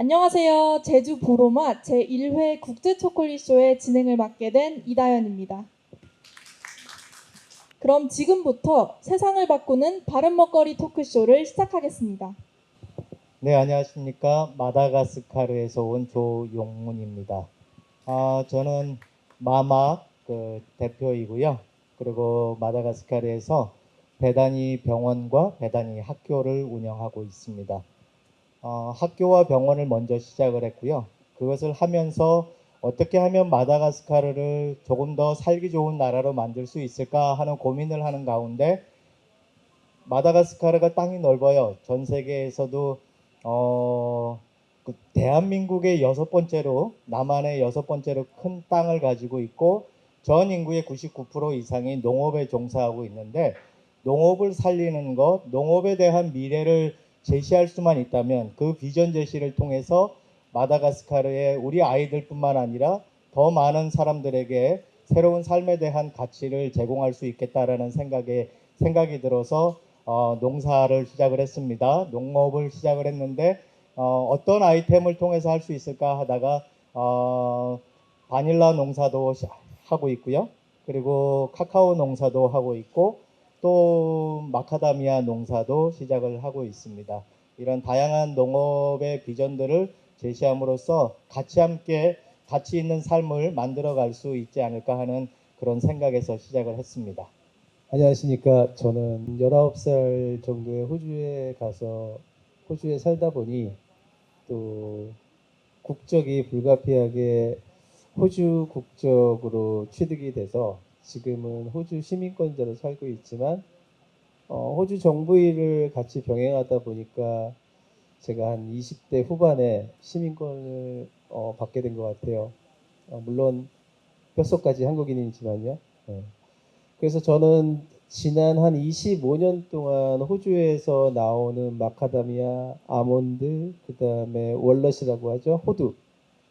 안녕하세요. 제주 보로맛 제1회 국제초콜릿쇼의 진행을 맡게 된 이다연입니다. 그럼 지금부터 세상을 바꾸는 바른 먹거리 토크쇼를 시작하겠습니다. 네, 안녕하십니까. 마다가스카르에서 온 조용문입니다. 저는 마막 대표이고요. 그리고 마다가스카르에서 배다니 병원과 배다니 학교를 운영하고 있습니다. 학교와 병원을 먼저 시작을 했고요. 그것을 하면서 어떻게 하면 마다가스카르를 조금 더 살기 좋은 나라로 만들 수 있을까 하는 고민을 하는 가운데 마다가스카르가 땅이 넓어요. 전 세계에서도 대한민국의 남한의 여섯 번째로 큰 땅을 가지고 있고 전 인구의 99% 이상이 농업에 종사하고 있는데 농업을 살리는 것, 농업에 대한 미래를 제시할 수만 있다면 그 비전 제시를 통해서 마다가스카르의 우리 아이들뿐만 아니라 더 많은 사람들에게 새로운 삶에 대한 가치를 제공할 수 있겠다라는 생각이 들어서 농사를 시작을 했습니다. 농업을 시작을 했는데 어떤 아이템을 통해서 할 수 있을까 하다가 바닐라 농사도 하고 있고요. 그리고 카카오 농사도 하고 있고 또 마카다미아 농사도 시작을 하고 있습니다. 이런 다양한 농업의 비전들을 제시함으로써 함께 가치 있는 삶을 만들어갈 수 있지 않을까 하는 그런 생각에서 시작을 했습니다. 안녕하십니까. 저는 19살 정도의 호주에 가서 호주에 살다 보니 또 국적이 불가피하게 호주 국적으로 취득이 돼서 지금은 호주 시민권자로 살고 있지만 호주 정부 일을 같이 병행하다 보니까 제가 한 20대 후반에 시민권을 받게 된 것 같아요. 물론 뼛속까지 한국인이지만요. 네. 그래서 저는 지난 한 25년 동안 호주에서 나오는 마카다미아, 아몬드, 그 다음에 월넛이라고 하죠. 호두.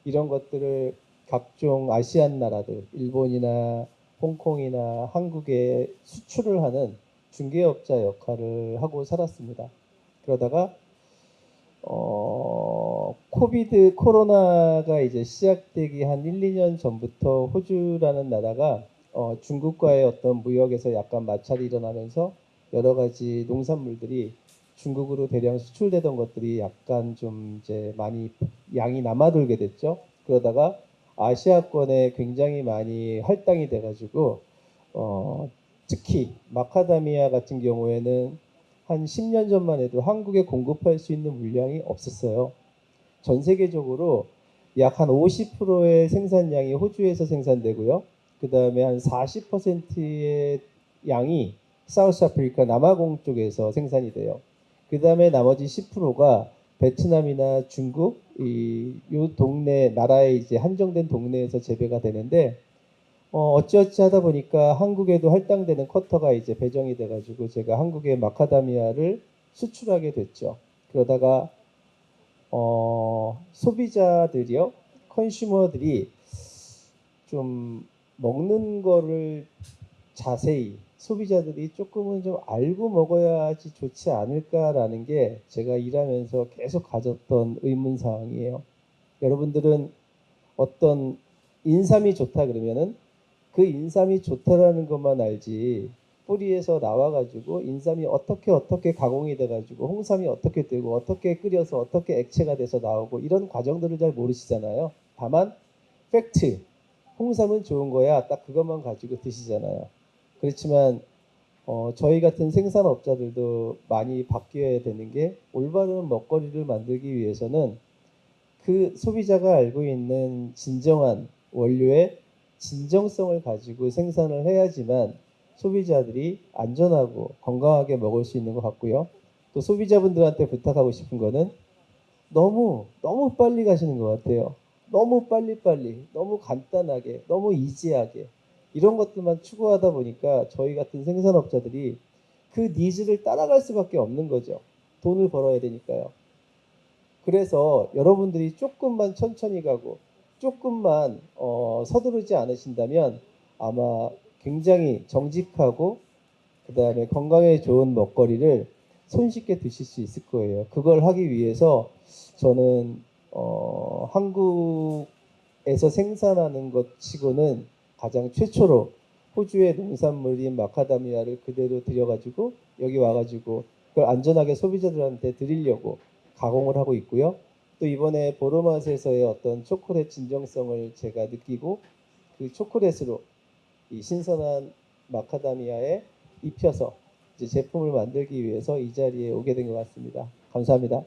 이런 것들을 각종 아시안 나라들, 일본이나 홍콩이나 한국에 수출을 하는 중개업자 역할을 하고 살았습니다. 그러다가 코로나가 이제 시작되기 한 1, 2년 전부터 호주라는 나라가 중국과의 어떤 무역에서 약간 마찰이 일어나면서 여러 가지 농산물들이 중국으로 대량 수출되던 것들이 약간 좀 이제 많이 양이 남아돌게 됐죠. 그러다가 아시아권에 굉장히 많이 할당이 돼가지고 특히 마카다미아 같은 경우에는 한 10년 전만 해도 한국에 공급할 수 있는 물량이 없었어요. 전 세계적으로 약 한 50%의 생산량이 호주에서 생산되고요. 그 다음에 한 40%의 양이 사우스 아프리카 남아공 쪽에서 생산이 돼요. 그 다음에 나머지 10%가 베트남이나 중국 요 동네 나라의 이제 한정된 동네에서 재배가 되는데 어찌어찌 하다 보니까 한국에도 할당되는 쿼터가 이제 배정이 돼가지고 제가 한국에 마카다미아를 수출하게 됐죠. 그러다가 소비자들이요, 컨슈머들이 좀 먹는 거를 자세히 소비자들이 조금은 좀 알고 먹어야지 좋지 않을까라는 게 제가 일하면서 계속 가졌던 의문사항이에요. 여러분들은 어떤 인삼이 좋다 그러면은 그 인삼이 좋다라는 것만 알지 뿌리에서 나와가지고 인삼이 어떻게 가공이 돼가지고 홍삼이 어떻게 되고 어떻게 끓여서 어떻게 액체가 돼서 나오고 이런 과정들을 잘 모르시잖아요. 다만 팩트, 홍삼은 좋은 거야 딱 그것만 가지고 드시잖아요. 그렇지만 저희 같은 생산업자들도 많이 바뀌어야 되는 게 올바른 먹거리를 만들기 위해서는 그 소비자가 알고 있는 진정한 원료의 진정성을 가지고 생산을 해야지만 소비자들이 안전하고 건강하게 먹을 수 있는 것 같고요. 또 소비자분들한테 부탁하고 싶은 거는 너무 빨리 가시는 것 같아요. 너무 빨리빨리, 너무 간단하게, 너무 이지하게 이런 것들만 추구하다 보니까 저희 같은 생산업자들이 그 니즈를 따라갈 수밖에 없는 거죠. 돈을 벌어야 되니까요. 그래서 여러분들이 조금만 천천히 가고 조금만 서두르지 않으신다면 아마 굉장히 정직하고 그 다음에 건강에 좋은 먹거리를 손쉽게 드실 수 있을 거예요. 그걸 하기 위해서 저는 한국에서 생산하는 것 치고는 가장 최초로 호주의 농산물인 마카다미아를 그대로 들여가지고 여기 와가지고 그걸 안전하게 소비자들한테 드리려고 가공을 하고 있고요. 또 이번에 보로맛에서의 어떤 초콜릿 진정성을 제가 느끼고 그 초콜릿으로 이 신선한 마카다미아에 입혀서 이제 제품을 만들기 위해서 이 자리에 오게 된 것 같습니다. 감사합니다.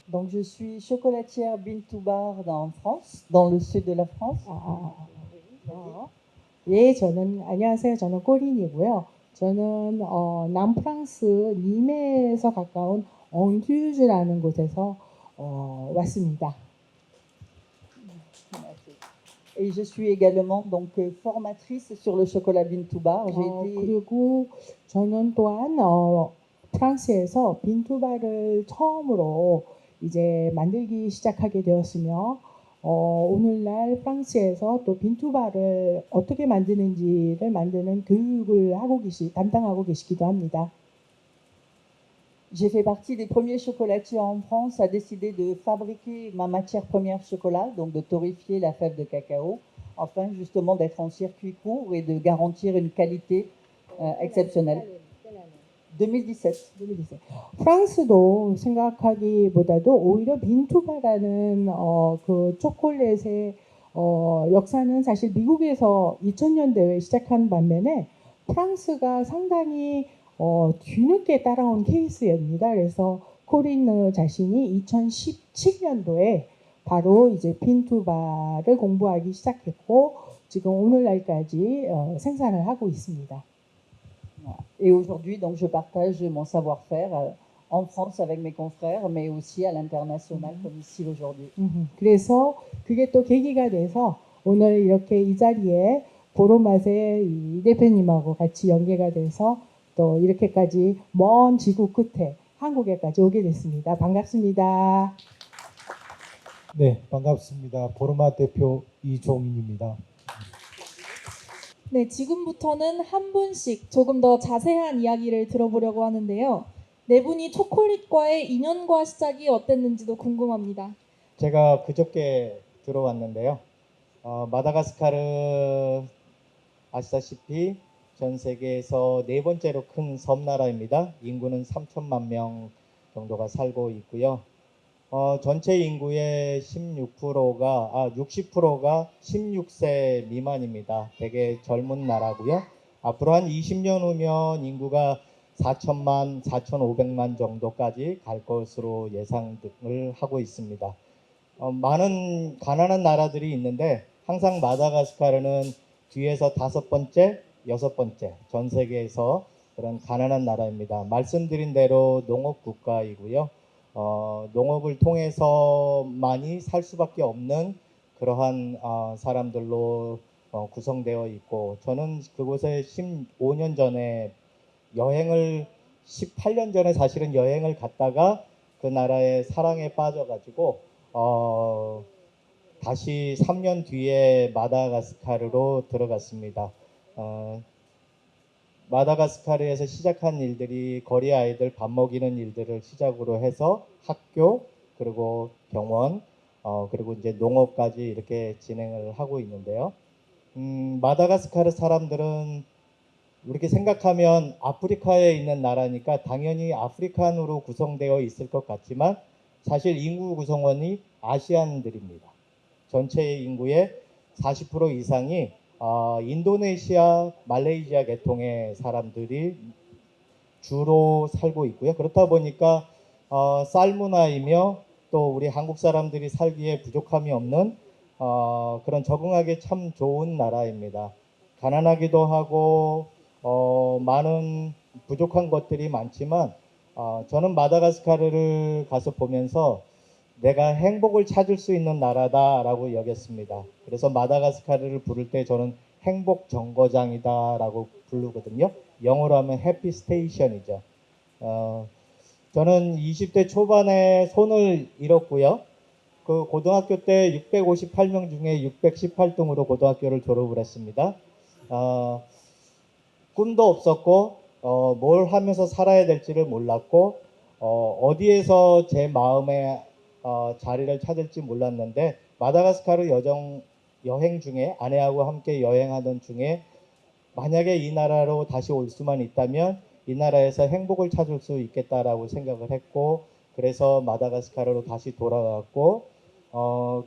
Donc je suis chocolatière Bintou Bar en France, dans le sud de la France. 예, 안녕하세요. 저는 꼬린이고요. 저는 남프랑스 님에서 가까운 엉듀즈라는 곳에서 왔습니다. Et je suis également donc formatrice sur le chocolat Bintou Bar. 그리고 저는 또한 프랑스에서 빈투바를 처음으로 이제 만들기 시작하게 되었으며 오늘날 프랑스에서 또 빈투바를 어떻게 만드는지를 만드는 교육을 담당하고 계시기도 합니다. J'ai fait partie des premiers chocolatiers en France à décider de fabriquer ma matière première chocolat, donc de torréfier la fève de cacao, afin justement d'être en circuit court et de garantir une qualité exceptionnelle. 2017. 프랑스도 생각하기보다도 오히려 빈투바라는 그 초콜릿의 역사는 사실 미국에서 2000년대에 시작한 반면에 프랑스가 상당히 뒤늦게 따라온 케이스입니다. 그래서 코린 자신이 2017년도에 바로 이제 빈투바를 공부하기 시작했고 지금 오늘날까지 생산을 하고 있습니다. Et aujourd'hui, donc, je partage mon savoir-faire en France avec mes confrères, mais aussi à l'international, comme ici aujourd'hui. 그래서 그게 또 계기가 돼서 오늘 이렇게 이 자리에 보로맛의 이 대표님하고 같이 연계가 돼서 또 이렇게까지 먼 지구 끝에 한국에까지 오게 됐습니다. 반갑습니다. 네, 반갑습니다. 보로맛 대표 이종인입니다. 네, 지금부터는 한 분씩 조금 더 자세한 이야기를 들어보려고 하는데요. 네 분이 초콜릿과의 인연과 시작이 어땠는지도 궁금합니다. 제가 그저께 들어왔는데요. 마다가스카르 아시다시피 전 세계에서 네 번째로 큰 섬나라입니다. 인구는 3천만 명 정도가 살고 있고요. 전체 인구의 60%가 16세 미만입니다. 되게 젊은 나라고요. 앞으로 한 20년 후면 인구가 4천만, 4,500만 정도까지 갈 것으로 예상을 하고 있습니다. 많은 가난한 나라들이 있는데 항상 마다가스카르는 뒤에서 5번째, 6번째 전 세계에서 그런 가난한 나라입니다. 말씀드린 대로 농업 국가이고요. 농업을 통해서만이 살 수밖에 없는 그러한 사람들로 구성되어 있고 저는 그곳에 15년 전에 18년 전에 사실은 여행을 갔다가 그 나라의 사랑에 빠져가지고 다시 3년 뒤에 마다가스카르로 들어갔습니다. 마다가스카르에서 시작한 일들이 거리 아이들 밥 먹이는 일들을 시작으로 해서 학교 그리고 병원 그리고 이제 농업까지 이렇게 진행을 하고 있는데요. 마다가스카르 사람들은 이렇게 생각하면 아프리카에 있는 나라니까 당연히 아프리칸으로 구성되어 있을 것 같지만 사실 인구 구성원이 아시안들입니다. 전체 인구의 40% 이상이 인도네시아, 말레이시아 계통의 사람들이 주로 살고 있고요. 그렇다 보니까 쌀 문화이며 또 우리 한국 사람들이 살기에 부족함이 없는 그런 적응하기 참 좋은 나라입니다. 가난하기도 하고 많은 부족한 것들이 많지만 저는 마다가스카르를 가서 보면서 내가 행복을 찾을 수 있는 나라다라고 여겼습니다. 그래서 마다가스카르를 부를 때 저는 행복 정거장이다라고 부르거든요. 영어로 하면 해피 스테이션이죠. 저는 20대 초반에 손을 잃었고요. 그 고등학교 때 658명 중에 618등으로 고등학교를 졸업을 했습니다. 꿈도 없었고 뭘 하면서 살아야 될지를 몰랐고 어디에서 제 마음의 자리를 찾을지 몰랐는데 마다가스카르 여행 중에 아내하고 함께 여행하던 중에 만약에 이 나라로 다시 올 수만 있다면 이 나라에서 행복을 찾을 수 있겠다라고 생각을 했고 그래서 마다가스카르로 다시 돌아갔고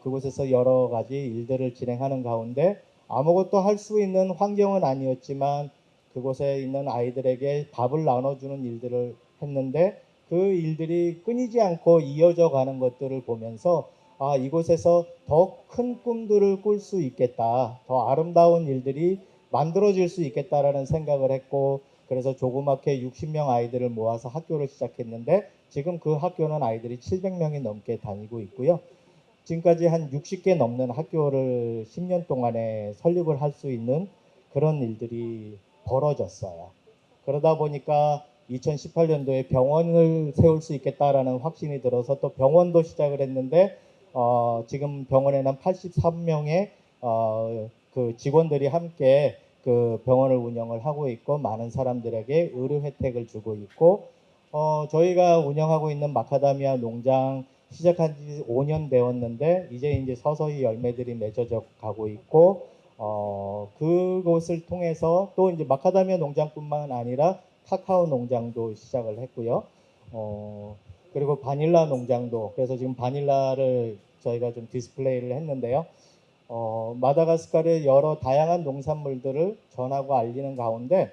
그곳에서 여러 가지 일들을 진행하는 가운데 아무것도 할 수 있는 환경은 아니었지만 그곳에 있는 아이들에게 밥을 나눠주는 일들을 했는데 그 일들이 끊이지 않고 이어져 가는 것들을 보면서 이곳에서 더 큰 꿈들을 꿀 수 있겠다. 더 아름다운 일들이 만들어질 수 있겠다라는 생각을 했고 그래서 조그맣게 60명 아이들을 모아서 학교를 시작했는데 지금 그 학교는 아이들이 700명이 넘게 다니고 있고요. 지금까지 한 60개 넘는 학교를 10년 동안에 설립을 할 수 있는 그런 일들이 벌어졌어요. 그러다 보니까 2018년도에 병원을 세울 수 있겠다라는 확신이 들어서 또 병원도 시작을 했는데 지금 병원에는 83명의 그 직원들이 함께 그 병원을 운영을 하고 있고 많은 사람들에게 의료 혜택을 주고 있고 저희가 운영하고 있는 마카다미아 농장 시작한 지 5년 되었는데 이제 서서히 열매들이 맺어져 가고 있고 그곳을 통해서 또 이제 마카다미아 농장뿐만 아니라 카카오 농장도 시작을 했고요. 그리고 바닐라 농장도 그래서 지금 바닐라를 저희가 좀 디스플레이를 했는데요. 마다가스카르의 여러 다양한 농산물들을 전하고 알리는 가운데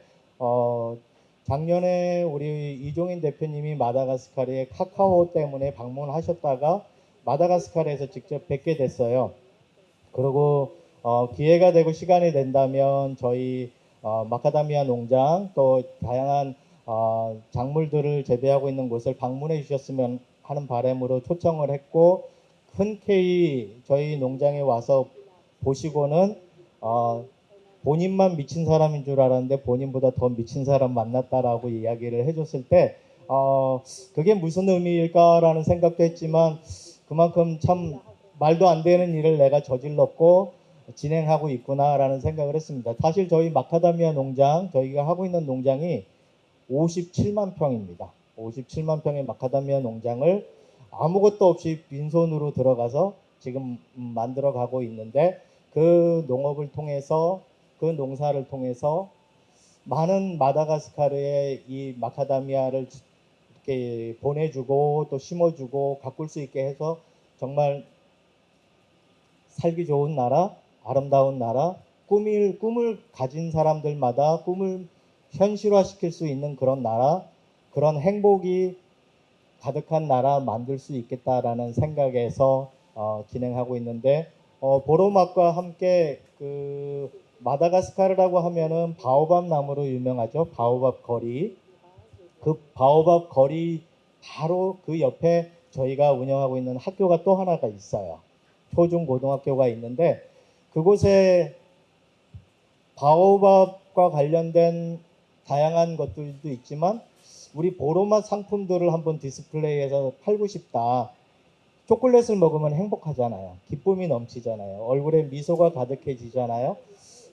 작년에 우리 이종인 대표님이 마다가스카르의 카카오 때문에 방문하셨다가 마다가스카르에서 직접 뵙게 됐어요. 그리고 기회가 되고 시간이 된다면 저희 마카다미아 농장 또 다양한 작물들을 재배하고 있는 곳을 방문해 주셨으면 하는 바람으로 초청을 했고 흔쾌히 저희 농장에 와서 보시고는 본인만 미친 사람인 줄 알았는데 본인보다 더 미친 사람 만났다라고 이야기를 해줬을 때 그게 무슨 의미일까라는 생각도 했지만 그만큼 참 말도 안 되는 일을 내가 저질렀고 진행하고 있구나라는 생각을 했습니다. 사실 저희 마카다미아 농장 저희가 하고 있는 농장이 57만 평입니다. 57만 평의 마카다미아 농장을 아무것도 없이 빈손으로 들어가서 지금 만들어 가고 있는데 그 농업을 통해서 그 농사를 통해서 많은 마다가스카르의 이 마카다미아를 이렇게 보내주고 또 심어주고 가꿀 수 있게 해서 정말 살기 좋은 나라, 아름다운 나라, 꿈을 가진 사람들마다 꿈을 현실화시킬 수 있는 그런 나라, 그런 행복이 가득한 나라 만들 수 있겠다라는 생각에서 진행하고 있는데 보로막과 함께 그 마다가스카르라고 하면은 바오밥 나무로 유명하죠. 바오밥 거리. 그 바오밥 거리 바로 그 옆에 저희가 운영하고 있는 학교가 또 하나가 있어요. 초중 고등학교가 있는데 그곳에 바오밥과 관련된 다양한 것들도 있지만 우리 보로맛 상품들을 한번 디스플레이해서 팔고 싶다. 초콜릿을 먹으면 행복하잖아요. 기쁨이 넘치잖아요. 얼굴에 미소가 가득해지잖아요.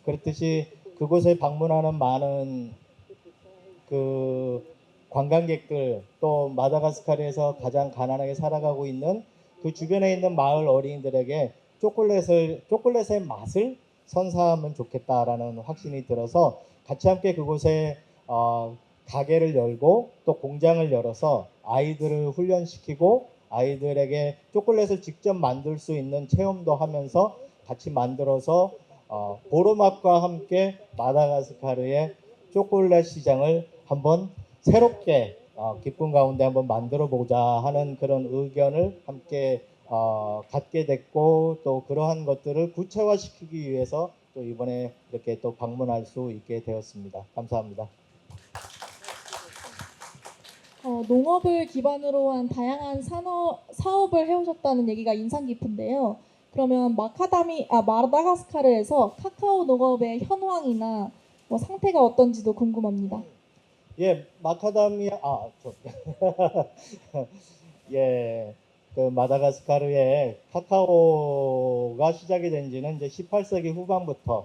그렇듯이 그곳에 방문하는 많은 그 관광객들 또 마다가스카르에서 가장 가난하게 살아가고 있는 그 주변에 있는 마을 어린이들에게 초콜릿의 맛을 선사하면 좋겠다라는 확신이 들어서 같이 함께 그곳에 가게를 열고 또 공장을 열어서 아이들을 훈련시키고 아이들에게 초콜릿을 직접 만들 수 있는 체험도 하면서 같이 만들어서 보로맛과 함께 마다가스카르의 초콜릿 시장을 한번 새롭게 기쁨 가운데 한번 만들어 보자 하는 그런 의견을 함께 갖게 됐고 또 그러한 것들을 구체화시키기 위해서 또 이번에 이렇게 또 방문할 수 있게 되었습니다. 감사합니다. 농업을 기반으로 한 다양한 사업을 해오셨다는 얘기가 인상 깊은데요. 그러면 마다가스카르에서 카카오 농업의 현황이나 뭐 상태가 어떤지도 궁금합니다. 예, 마카다미아 예, 그 마다가스카르에 카카오가 시작이 된 지는 이제 18세기 후반부터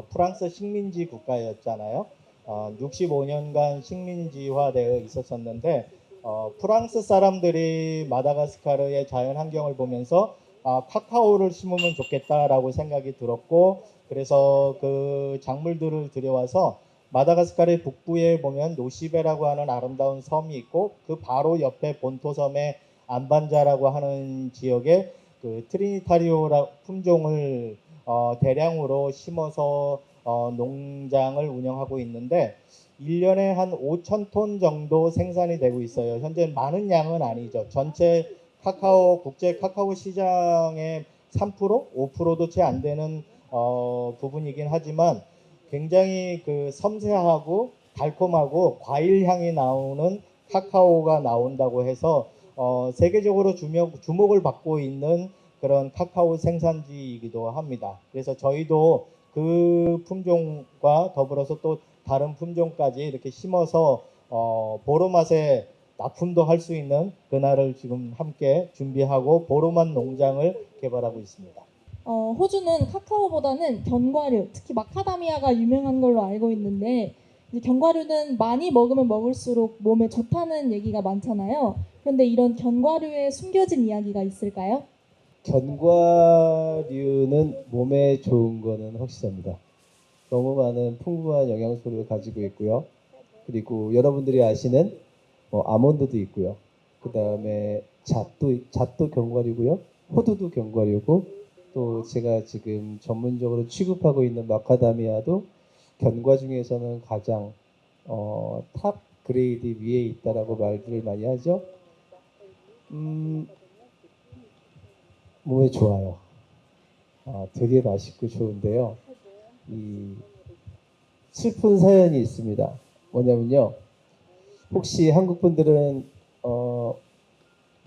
프랑스 식민지 국가였잖아요. 65년간 식민지화되어 있었었는데 프랑스 사람들이 마다가스카르의 자연 환경을 보면서 카카오를 심으면 좋겠다라고 생각이 들었고, 그래서 그 작물들을 들여와서 마다가스카르의 북부에 보면 노시베라고 하는 아름다운 섬이 있고, 그 바로 옆에 본토섬의 안반자라고 하는 지역에 그 트리니타리오 품종을 대량으로 심어서 농장을 운영하고 있는데 1년에 한 5천 톤 정도 생산이 되고 있어요. 현재 많은 양은 아니죠. 전체 국제 카카오 시장의 3%, 5%도 채 안 되는 부분이긴 하지만 굉장히 그 섬세하고 달콤하고 과일 향이 나오는 카카오가 나온다고 해서 세계적으로 주목을 받고 있는 그런 카카오 생산지이기도 합니다. 그래서 저희도 그 품종과 더불어서 또 다른 품종까지 이렇게 심어서 보로맛에 납품도 할 수 있는 그날을 지금 함께 준비하고 보로맛 농장을 개발하고 있습니다. 호주는 카카오보다는 견과류, 특히 마카다미아가 유명한 걸로 알고 있는데 이제 견과류는 많이 먹으면 먹을수록 몸에 좋다는 얘기가 많잖아요. 그런데 이런 견과류에 숨겨진 이야기가 있을까요? 견과류는 몸에 좋은 거는 확실합니다. 너무 많은 풍부한 영양소를 가지고 있고요. 그리고 여러분들이 아시는 아몬드도 있고요. 그 다음에 잣도 견과류고요. 호두도 견과류고, 또 제가 지금 전문적으로 취급하고 있는 마카다미아도 견과 중에서는 가장 탑 그레이드 위에 있다라고 말들을 많이 하죠. 몸에 좋아요. 되게 맛있고 좋은데요. 이 슬픈 사연이 있습니다. 뭐냐면요. 혹시 한국 분들은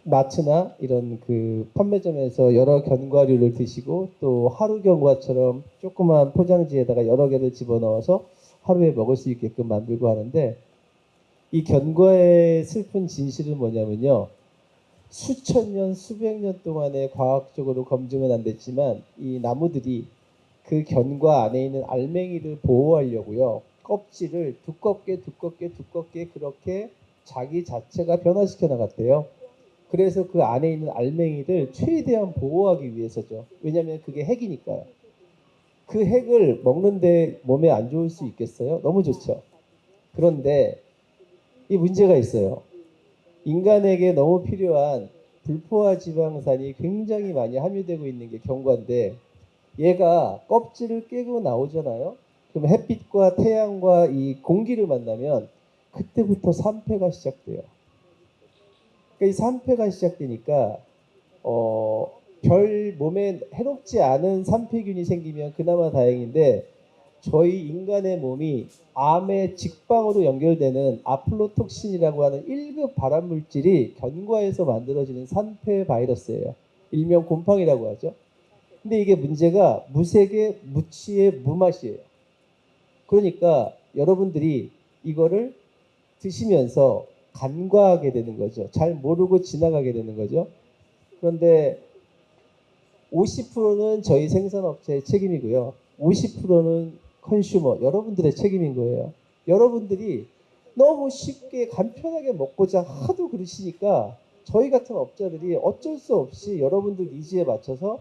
마트나 이런 그 판매점에서 여러 견과류를 드시고 또 하루 견과처럼 조그만 포장지에다가 여러 개를 집어넣어서 하루에 먹을 수 있게끔 만들고 하는데, 이 견과의 슬픈 진실은 뭐냐면요. 수천 년, 수백 년 동안에 과학적으로 검증은 안 됐지만 이 나무들이 그 견과 안에 있는 알맹이를 보호하려고요. 껍질을 두껍게 그렇게 자기 자체가 변화시켜 나갔대요. 그래서 그 안에 있는 알맹이를 최대한 보호하기 위해서죠. 왜냐하면 그게 핵이니까요. 그 핵을 먹는데 몸에 안 좋을 수 있겠어요? 너무 좋죠. 그런데 이 문제가 있어요. 인간에게 너무 필요한 불포화 지방산이 굉장히 많이 함유되고 있는 게 견과인데, 얘가 껍질을 깨고 나오잖아요. 그럼 햇빛과 태양과 이 공기를 만나면 그때부터 산패가 시작돼요. 그러니까 이 산패가 시작되니까 별 몸에 해롭지 않은 산패균이 생기면 그나마 다행인데, 저희 인간의 몸이 암의 직방으로 연결되는 아플로톡신이라고 하는 1급 발암물질이 견과에서 만들어지는 산패 바이러스예요. 일명 곰팡이라고 하죠. 근데 이게 문제가 무색의 무취의 무맛이에요. 그러니까 여러분들이 이거를 드시면서 간과하게 되는 거죠. 잘 모르고 지나가게 되는 거죠. 그런데 50%는 저희 생산업체의 책임이고요. 50%는 컨슈머, 여러분들의 책임인 거예요. 여러분들이 너무 쉽게 간편하게 먹고자 하도 그러시니까 저희 같은 업자들이 어쩔 수 없이 여러분들 니즈에 맞춰서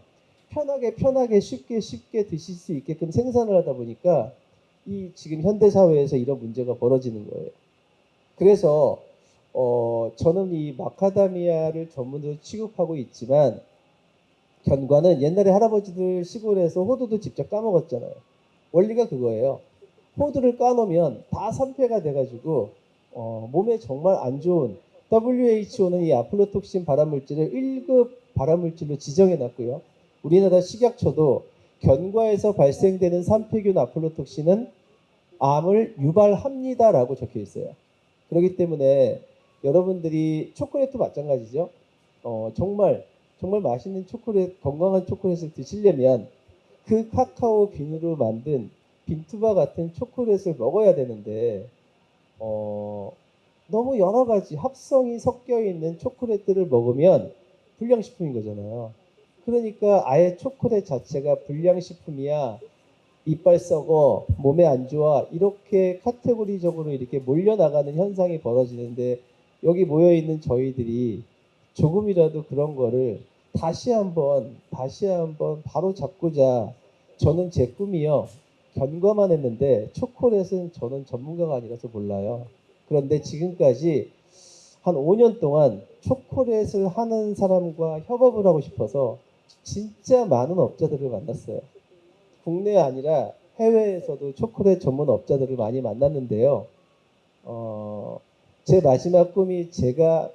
편하게 쉽게 드실 수 있게끔 생산을 하다 보니까 이 지금 현대 사회에서 이런 문제가 벌어지는 거예요. 그래서 저는 이 마카다미아를 전문으로 취급하고 있지만, 견과는 옛날에 할아버지들 시골에서 호두도 직접 까먹었잖아요. 원리가 그거예요. 호두를 까놓으면 다 산패가 돼가지고 몸에 정말 안 좋은, WHO는 이 아플로톡신 발암물질을 1급 발암물질로 지정해놨고요. 우리나라 식약처도 견과에서 발생되는 산패균 아플로톡신은 암을 유발합니다라고 적혀 있어요. 그렇기 때문에 여러분들이 초콜릿도 마찬가지죠. 정말 맛있는 초콜릿, 건강한 초콜릿을 드시려면 그 카카오 균으로 만든 빈투바 같은 초콜릿을 먹어야 되는데 너무 여러 가지 합성이 섞여 있는 초콜릿들을 먹으면 불량식품인 거잖아요. 그러니까 아예 초콜릿 자체가 불량식품이야, 이빨 썩어, 몸에 안 좋아, 이렇게 카테고리적으로 이렇게 몰려나가는 현상이 벌어지는데, 여기 모여 있는 저희들이 조금이라도 그런 거를 다시 한번 바로 잡고자. 저는 제 꿈이요. 견과만 했는데 초콜릿은 저는 전문가가 아니라서 몰라요. 그런데 지금까지 한 5년 동안 초콜릿을 하는 사람과 협업을 하고 싶어서 진짜 많은 업자들을 만났어요. 국내 아니라 해외에서도 초콜릿 전문 업자들을 많이 만났는데요. 제 마지막 꿈이 제가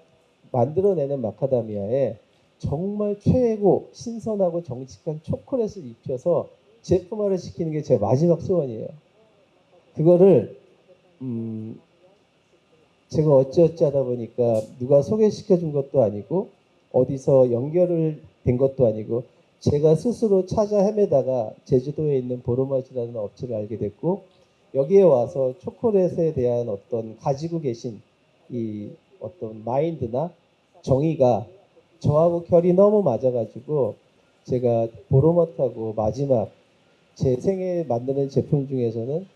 만들어내는 마카다미아에 정말 최고 신선하고 정직한 초콜릿을 입혀서 제품화를 시키는 게 제 마지막 소원이에요. 그거를 제가 어찌어찌 하다 보니까 누가 소개시켜 준 것도 아니고 어디서 연결을 된 것도 아니고 제가 스스로 찾아 헤매다가 제주도에 있는 보로맛이라는 업체를 알게 됐고, 여기에 와서 초콜릿에 대한 어떤 가지고 계신 이 어떤 마인드나 정의가 저하고 결이 너무 맞아가지고 제가 보로맛하고 마지막 제 생에 만드는 제품 중에서는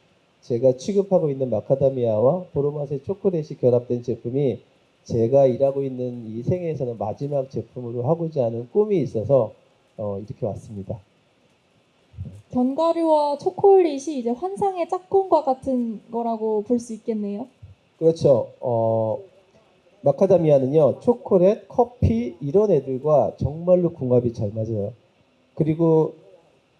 제가 취급하고 있는 마카다미아와 보로맛의 초콜릿이 결합된 제품이 제가 일하고 있는 이 생애에서는 마지막 제품으로 하고자 하는 꿈이 있어서 이렇게 왔습니다. 견과류와 초콜릿이 이제 환상의 짝꿍과 같은 거라고 볼 수 있겠네요. 그렇죠. 마카다미아는요, 초콜릿, 커피 이런 애들과 정말로 궁합이 잘 맞아요. 그리고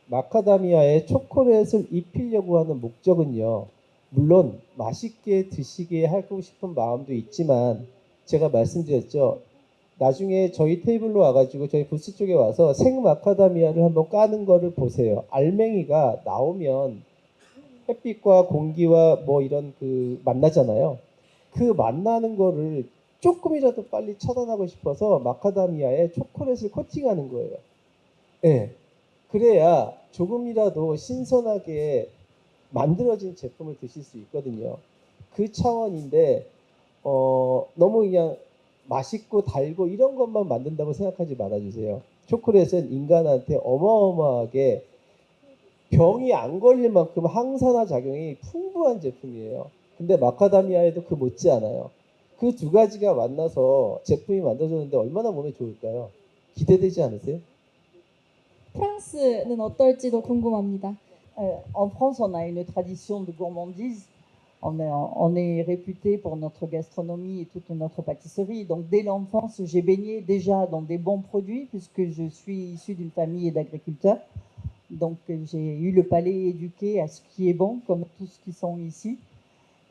마카다미아에 초콜릿을 입히려고 하는 목적은요, 물론 맛있게 드시게 하고 싶은 마음도 있지만 제가 말씀드렸죠. 나중에 저희 테이블로 와가지고 저희 부스 쪽에 와서 생 마카다미아를 한번 까는 거를 보세요. 알맹이가 나오면 햇빛과 공기와 뭐 이런 그 만나잖아요. 그 만나는 거를 조금이라도 빨리 차단하고 싶어서 마카다미아에 초콜릿을 코팅하는 거예요. 예. 그래야 조금이라도 신선하게 만들어진 제품을 드실 수 있거든요. 그 차원인데 너무 그냥 맛있고 달고 이런 것만 만든다고 생각하지 말아주세요. 초콜릿은 인간한테 어마어마하게 병이 안 걸릴 만큼 항산화 작용이 풍부한 제품이에요. 근데 마카다미아에도 그 못지않아요. 그 두 가지가 만나서 제품이 만들어졌는데 얼마나 몸에 좋을까요? 기대되지 않으세요? 프랑스는 어떨지도 궁금합니다. En France, on a une tradition de gourmandise. On est réputé pour notre gastronomie et toute notre pâtisserie. Donc, dès l'enfance, j'ai baigné déjà dans des bons produits puisque je suis issue d'une famille d'agriculteurs. Donc, j'ai eu le palais éduqué à ce qui est bon, comme tous qui sont ici.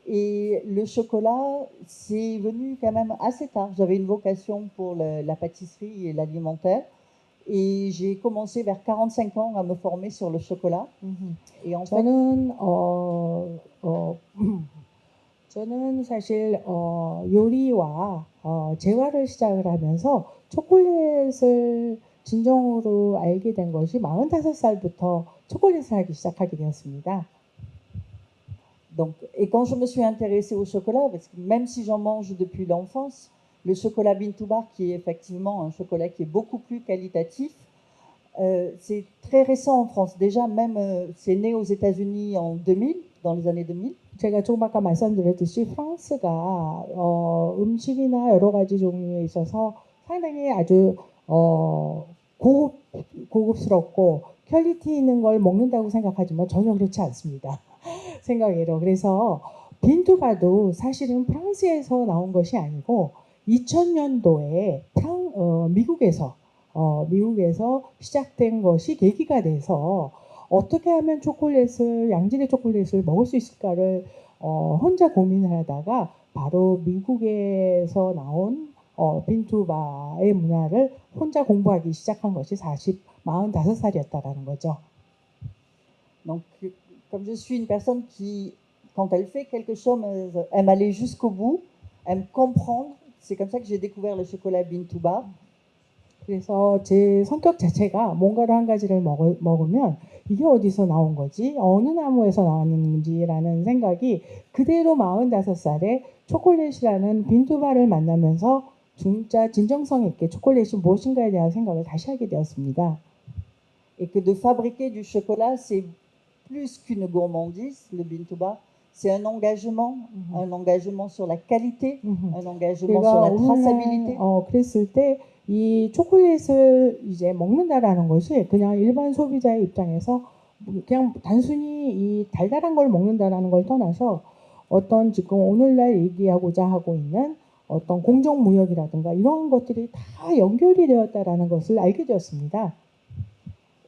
Et le chocolat, c'est venu quand même assez tard. J'avais une vocation pour la pâtisserie et l'alimentaire. Et j'ai commencé vers 45 ans à me former sur le chocolat. Et en fait, 저는 저는 사실 요리와 재활을 시작을 하면서 초콜릿을 진정으로 알게 된 것이 45살부터 초콜릿을 하기 시작하게 되었습니다. donc, et quand je me suis intéressée au chocolat, parce que même si j'en mange depuis l'enfance, le chocolat Bintou-Bar, qui est effectivement un chocolat qui est beaucoup plus qualitatif, c'est très récent en France. Déjà, même c'est né aux États-Unis en 2000, dans les années 2000. 제가 조금 아까 말씀드렸듯이 프랑스가 음식이나 여러 가지 종류에 있어서 상당히 아주 고급스럽고 퀄리티 있는 걸 먹는다고 생각하지만 전혀 그렇지 않습니다. 생각으로. 그래서 빈투바도 사실은 프랑스에서 나온 것이 아니고 2000년도에 미국에서 시작된 것이 계기가 돼서 어떻게 하면 양질의 초콜릿을 먹을 수 있을까를 혼자 고민을 하다가 바로 미국에서 나온 빈투바의 문화를 혼자 공부하기 시작한 것이 45살이었다라는 거죠. Donc, comme je suis une personne qui, quand elle fait quelque chose, aime aller jusqu'au bout, aime comprendre, c'est comme ça que j'ai découvert le chocolat Bintou-Bar. 그래서 제 성격 자체가 뭔가를 한 가지를 먹으면 이게 어디서 나온 거지? 어느 나무에서 나왔는지라는 생각이 그대로 45살에 초콜릿이라는 빈투바를 만나면서 진짜 진정성 있게 초콜릿이 무엇인가에 대한 생각을 다시 하게 되었습니다. Et que de fabriquer du chocolat, c'est plus qu'une gourmandise, le Bintou-Bar, C'est un engagement sur la qualité, un engagement sur 제가 la traçabilité. 오늘날 그랬을 때 이 초콜릿을 이제 먹는다라는 것이 그냥 일반 소비자의 입장에서 그냥 단순히 이 달달한 걸 먹는다라는 걸 떠나서 어떤 지금 오늘날 얘기하고자 하고 있는 어떤 공정무역이라든가 이러한 것들이 다 연결이 되었다라는 것을 알게 되었습니다.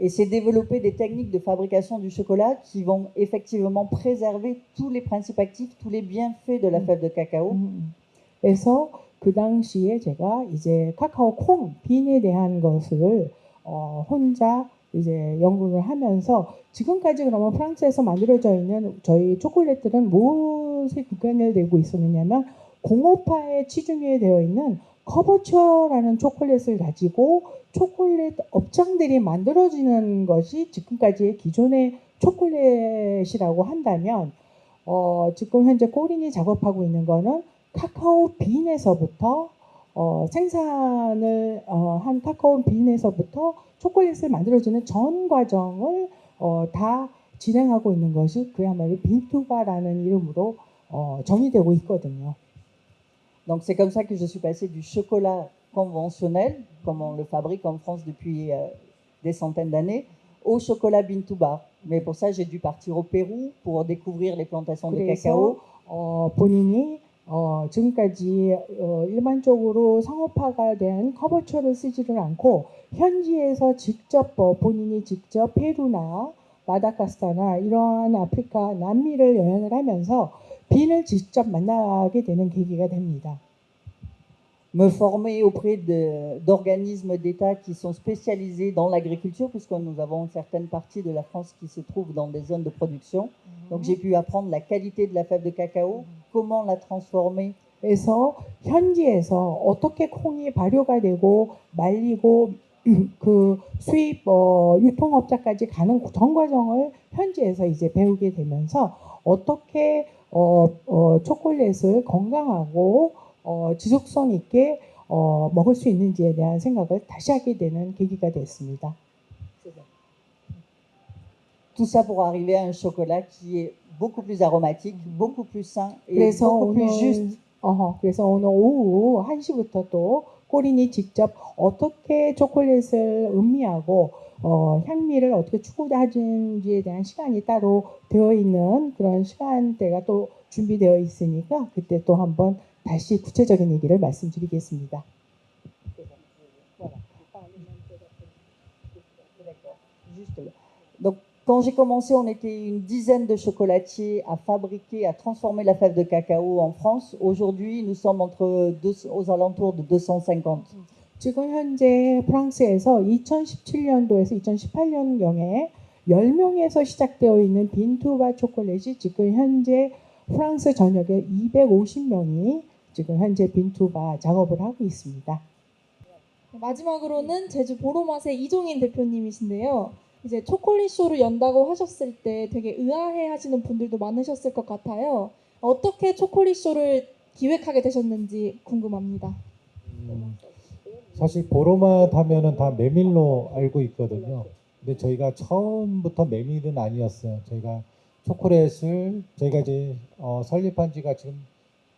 Et c'est développer des techniques de fabrication du chocolat qui vont effectivement préserver tous les principes actifs, tous les bienfaits de la fève de cacao. 그래서 그 당시에 제가 이제 카카오 콩 빈에 대한 것을 혼자 이제 연구를 하면서 지금까지 그러면 프랑스에서 만들어져 있는 저희 초콜릿들은 무엇에 국한을 내고 있었느냐면 공업화에 치중이 되어 있는 커버처라는 초콜릿을 가지고 초콜릿 업장들이 만들어지는 것이 지금까지의 기존의 초콜릿이라고 한다면 지금 현재 꼬린이 작업하고 있는 거는 카카오 빈에서부터 생산을 한 카카오 빈에서부터 초콜릿을 만들어지는 전 과정을 다 진행하고 있는 것이 그야말로 빈투바라는 이름으로 정의되고 있거든요. Donc c'est comme ça que je suis passée du chocolat conventionnel, comme on le fabrique en France depuis des centaines d'années, au chocolat Bintouba. Mais pour ça, j'ai dû partir au Pérou pour découvrir les plantations de cacao. 그래서 본인이 지금까지 일반적으로 상업화가 된 커버처를 쓰지를 않고 현지에서 직접 본인이 직접 페루나 마다가스카르나 이러한 아프리카 남미를 여행을 하면서 빈을 직접 만나게 되는 계기가 됩니다. Me former auprès d'organismes d'État qui sont spécialisés dans l'agriculture, puisque nous avons une certaine partie de la France qui se trouve dans des zones de production. Donc j'ai pu apprendre la qualité de la fève de cacao, comment la transformer. 그래서 현지에서 어떻게 콩이 발효가 되고 말리고 그 수입 유통업자까지 가는 전 과정을 현지에서 이제 배우게 되면서 어떻게 초콜릿을 건강하고 지속성 있게 먹을 수 있는지에 대한 생각을 다시 하게 되는 계기가 됐습니다. Tout ça pour arriver à un chocolat qui est beaucoup plus aromatique, beaucoup plus sain et 그래서 beaucoup plus juste. 그래서 오늘 오후 1시부터 또 꼬린이 직접 어떻게 초콜릿을 음미하고 향미를 어떻게 추구하는지에 대한 시간이 따로 되어 있는 그런 시간대가 또 준비되어 있으니까 그때 또 한번 다시 구체적인 얘기를 말씀드리겠습니다. Donc, quand j'ai commencé, on était une dizaine de chocolatiers à fabriquer, à transformer la fève de cacao en France. Aujourd'hui, nous sommes aux alentours de 250. 지금 현재 프랑스에서 2017년도에서 2018년경에 10명에서 시작되어 있는 빈투바 초콜릿이 지금 현재 프랑스 전역에 250명이 지금 현재 빈투바 작업을 하고 있습니다. 마지막으로는 제주 보로맛의 이종인 대표님이신데요. 이제 초콜릿 쇼를 연다고 하셨을 때 되게 의아해 하시는 분들도 많으셨을 것 같아요. 어떻게 초콜릿 쇼를 기획하게 되셨는지 궁금합니다. 사실 보로맛 하면은 다 메밀로 알고 있거든요. 근데 저희가 처음부터 메밀은 아니었어요. 저희가 초콜릿을 저희가 이제 설립한 지가 지금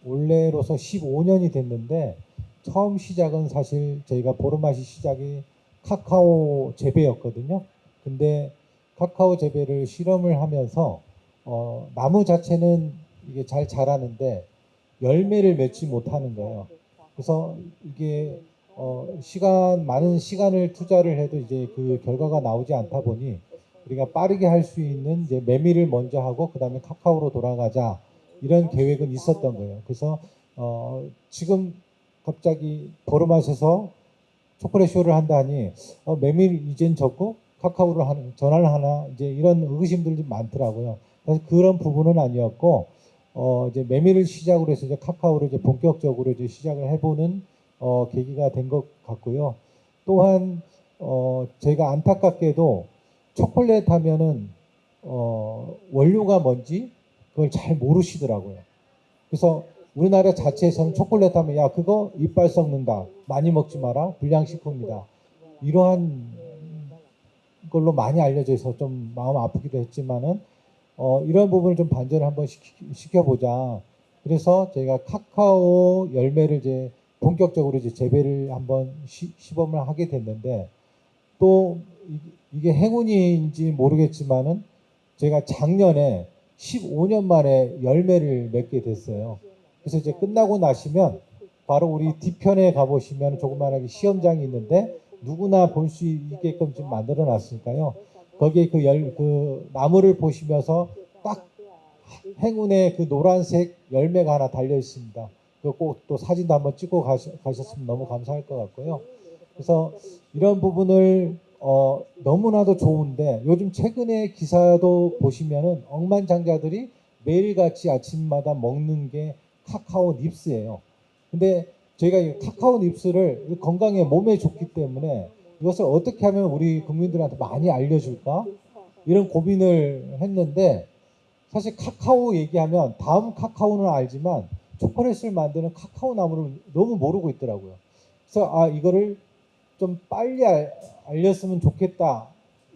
올해로서 15년이 됐는데 처음 시작은 사실 저희가 보로맛이 시작이 카카오 재배였거든요. 근데 카카오 재배를 실험을 하면서 나무 자체는 이게 잘 자라는데 열매를 맺지 못하는 거예요. 그래서 이게 많은 시간을 투자를 해도 이제 그 결과가 나오지 않다 보니 우리가 빠르게 할 수 있는 이제 메밀을 먼저 하고 그 다음에 카카오로 돌아가자 이런 계획은 있었던 거예요. 그래서 지금 갑자기 보로맛에서 초콜릿 쇼를 한다니 메밀 이젠 적고 카카오를 전화를 하나 이제 이런 의구심들이 좀 많더라고요. 그래서 그런 부분은 아니었고 이제 메밀을 시작으로 해서 이제 카카오를 이제 본격적으로 이제 시작을 해보는 계기가 된 것 같고요. 또한 저희가 안타깝게도 초콜릿 하면은 원료가 뭔지 그걸 잘 모르시더라고요. 그래서 우리나라 자체에서는 초콜릿 하면 야 그거 이빨 썩는다, 많이 먹지 마라, 불량식품이다, 이러한 걸로 많이 알려져 있어서 좀 마음 아프기도 했지만은 이런 부분을 좀 반전을 한번 시켜보자. 그래서 저희가 카카오 열매를 이제 본격적으로 이제 재배를 한번 시범을 하게 됐는데 또 이게 행운인지 모르겠지만은 제가 작년에 15년 만에 열매를 맺게 됐어요. 그래서 이제 끝나고 나시면 바로 우리 뒤편에 가보시면 조그만하게 시험장이 있는데 누구나 볼 수 있게끔 지금 만들어 놨으니까요. 거기에 그 나무를 보시면서 딱 행운의 그 노란색 열매가 하나 달려 있습니다. 꼭 또 사진도 한번 찍고 가셨으면 너무 감사할 것 같고요. 그래서 이런 부분을 너무나도 좋은데 요즘 최근에 기사도 보시면은 억만장자들이 매일같이 아침마다 먹는 게 카카오 닙스예요. 근데 저희가 이 카카오 닙스를 건강에 몸에 좋기 때문에 이것을 어떻게 하면 우리 국민들한테 많이 알려줄까? 이런 고민을 했는데 사실 카카오 얘기하면 다음 카카오는 알지만 초콜릿을 만드는 카카오 나무를 너무 모르고 있더라고요. 그래서 이거를 좀 빨리 알렸으면 좋겠다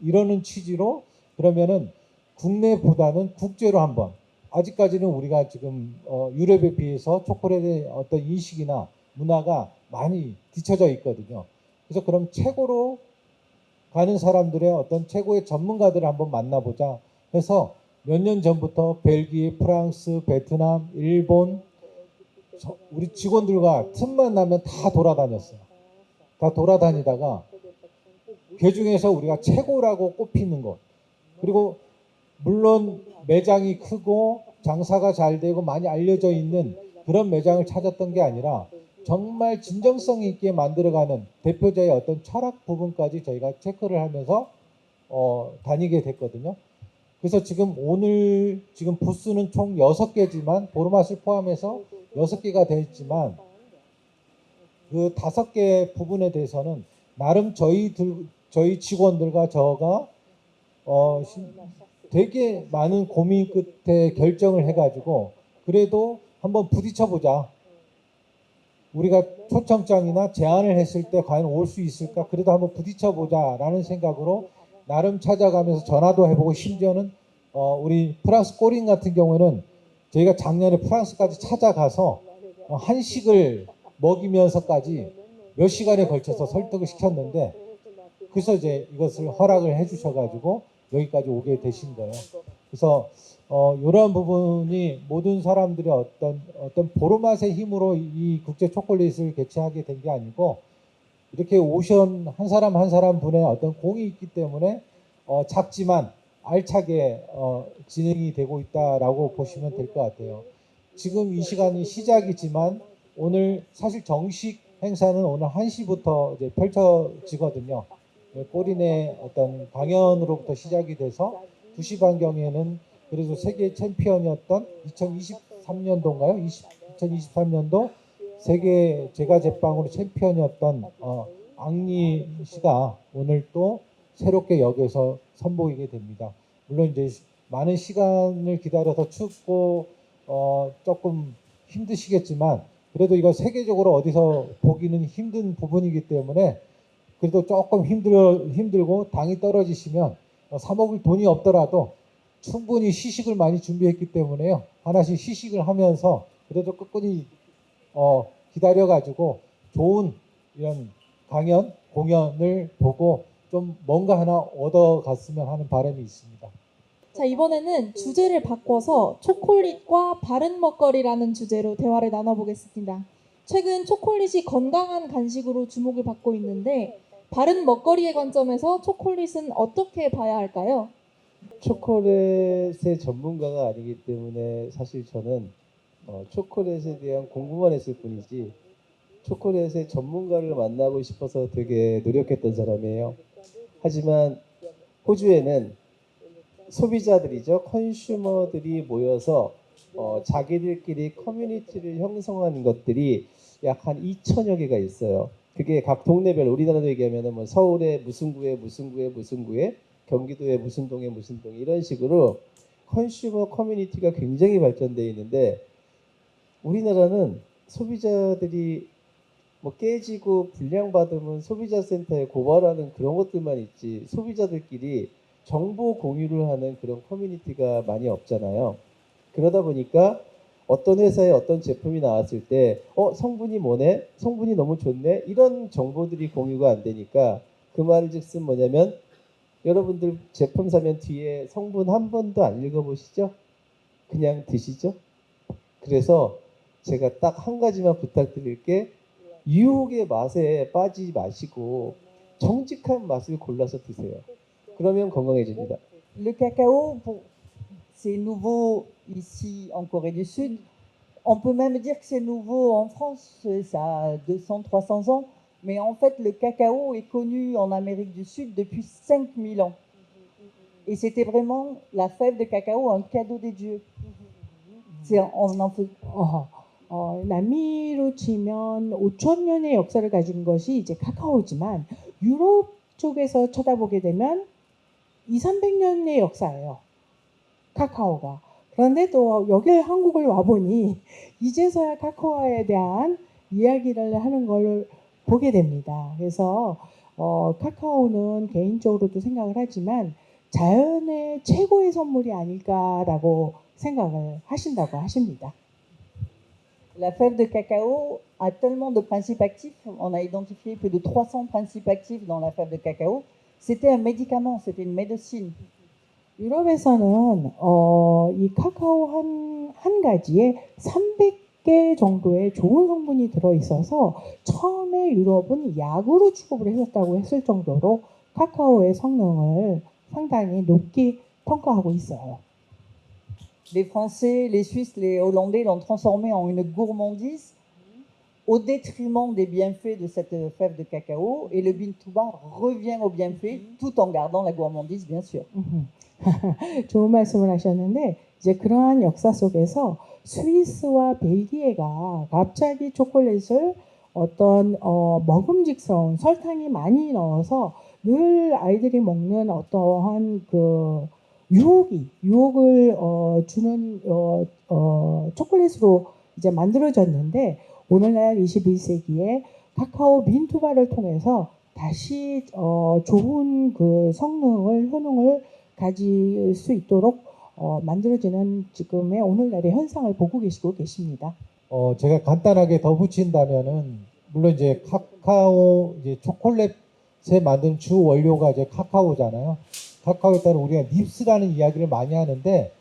이러는 취지로 그러면은 국내보다는 국제로 한번 아직까지는 우리가 지금 유럽에 비해서 초콜릿의 어떤 인식이나 문화가 많이 뒤처져 있거든요. 그래서 그럼 최고로 가는 사람들의 어떤 최고의 전문가들을 한번 만나보자 해서 몇 년 전부터 벨기에, 프랑스, 베트남, 일본 우리 직원들과 틈만 나면 다 돌아다녔어요. 다 돌아다니다가 그 중에서 우리가 최고라고 꼽히는 것 그리고 물론 매장이 크고 장사가 잘 되고 많이 알려져 있는 그런 매장을 찾았던 게 아니라 정말 진정성 있게 만들어가는 대표자의 어떤 철학 부분까지 저희가 체크를 하면서 다니게 됐거든요. 그래서 지금 오늘 지금 부스는 총 6개지만 보르맛을 포함해서 6개가 되어 있지만 그 5개 부분에 대해서는 나름 저희 직원들과 저가 되게 많은 고민 끝에 결정을 해가지고 그래도 한번 부딪혀보자. 우리가 초청장이나 제안을 했을 때 과연 올 수 있을까? 그래도 한번 부딪혀보자라는 생각으로 나름 찾아가면서 전화도 해보고 심지어는 우리 프랑스 꼬린 같은 경우에는 저희가 작년에 프랑스까지 찾아가서 한식을 먹이면서까지 몇 시간에 걸쳐서 설득을 시켰는데 그래서 이제 이것을 허락을 해주셔가지고 여기까지 오게 되신 거예요. 그래서 이러한 부분이 모든 사람들의 어떤 보르맛의 힘으로 이 국제 초콜릿을 개최하게 된 게 아니고 이렇게 오션 한 사람 한 사람 분의 어떤 공이 있기 때문에 작지만 알차게 진행이 되고 있다라고 보시면 될 것 같아요. 지금 이 시간이 시작이지만 오늘 사실 정식 행사는 오늘 1시부터 이제 펼쳐지거든요. 꼬린의 어떤 강연으로부터 시작이 돼서 2시 반경에는 그래도 세계 챔피언이었던 2023년도인가요? 2023년도 세계 제과 제빵으로 챔피언이었던 앙리 씨가 오늘 또 새롭게 역에서 선보이게 됩니다. 물론 이제 많은 시간을 기다려서 춥고 조금 힘드시겠지만 그래도 이거 세계적으로 어디서 보기는 힘든 부분이기 때문에 그래도 조금 힘들고 당이 떨어지시면 사 먹을 돈이 없더라도 충분히 시식을 많이 준비했기 때문에요. 하나씩 시식을 하면서 그래도 끝까지 기다려가지고 좋은 이런 강연, 공연을 보고 좀 뭔가 하나 얻어갔으면 하는 바람이 있습니다. 자, 이번에는 주제를 바꿔서 초콜릿과 바른 먹거리라는 주제로 대화를 나눠보겠습니다. 최근 초콜릿이 건강한 간식으로 주목을 받고 있는데 바른 먹거리의 관점에서 초콜릿은 어떻게 봐야 할까요? 초콜릿의 전문가가 아니기 때문에 사실 저는 초콜릿에 대한 공부만 했을 뿐이지 초콜릿의 전문가를 만나고 싶어서 되게 노력했던 사람이에요. 하지만 호주에는 소비자들이죠. 컨슈머들이 모여서 자기들끼리 커뮤니티를 형성하는 것들이 약 한 2천여 개가 있어요. 그게 각 동네별 우리나라로 얘기하면 뭐 서울의 무슨 구에 무슨 구에 무슨 구에 경기도의 무슨 동에 무슨 동에 이런 식으로 컨슈머 커뮤니티가 굉장히 발전되어 있는데 우리나라는 소비자들이 뭐 깨지고 불량받으면 소비자센터에 고발하는 그런 것들만 있지 소비자들끼리 정보 공유를 하는 그런 커뮤니티가 많이 없잖아요. 그러다 보니까 어떤 회사에 어떤 제품이 나왔을 때 성분이 뭐네? 성분이 너무 좋네? 이런 정보들이 공유가 안 되니까 그 말을 즉슨 뭐냐면 여러분들 제품 사면 뒤에 성분 한 번도 안 읽어보시죠? 그냥 드시죠? 그래서 제가 딱 한 ga지만 부탁드릴 게 유혹의 맛에 빠지지 마시고 정직한 맛을 골라서 드세요. 그러면 건강해집니다. Le cacao, c'est nouveau ici en Corée du Sud. On peut même dire que c'est nouveau en France, ça a 200, 300 ans. Mais en fait, le cacao est connu en Amérique du Sud depuis 5000 ans. Et c'était vraiment la fève de cacao, un cadeau des dieux. On en fait, 남미로 치면 5천 년의 역사를 가진 것이 이제 카카오지만 유럽 쪽에서 쳐다보게 되면 2, 300년의 역사예요. 카카오가. 그런데 또 여기 한국을 와보니 이제서야 카카오에 대한 이야기를 하는 걸 보게 됩니다. 그래서 카카오는 개인적으로도 생각을 하지만 자연의 최고의 선물이 아닐까라고 생각을 하신다고 하십니다. la fève de cacao a tellement de principes actifs. On a identifié plus de 300 principes actifs dans la fève de cacao. C'était un médicament, c'était une médecine. 유럽에서는 이 카카오 한 가지에 300개 정도의 좋은 성분이 들어있어서 처음에 유럽은 약으로 취급을 했었다고 했을 정도로 카카오의 성능을 상당히 높게 평가하고 있어요. Les Français, les Suisses, les Hollandais l'ont transformé en une gourmandise au détriment des bienfaits de cette fève de cacao. Et le Bintuba revient aux bienfaits tout en gardant la gourmandise, bien sûr. 좋은 말씀을 하셨는데 이제 그러한 역사 속에서 스위스와 벨기에가 갑자기 초콜릿을 어떤 먹음직스러운 설탕이 많이 넣어서 늘 아이들이 먹는 어떠한 그 유혹을 주는 초콜릿으로 이제 만들어졌는데 오늘날 21세기에 카카오 빈투바를 통해서 다시 좋은 그 성능을 효능을 가질 수 있도록 만들어지는 지금의 오늘날의 현상을 보고 계십니다. 제가 간단하게 덧붙인다면은 물론 이제 카카오 이제 초콜릿에 만든 주 원료가 이제 카카오잖아요. 카카오에 따른 우리가 닙스라는 이야기를 많이 하는데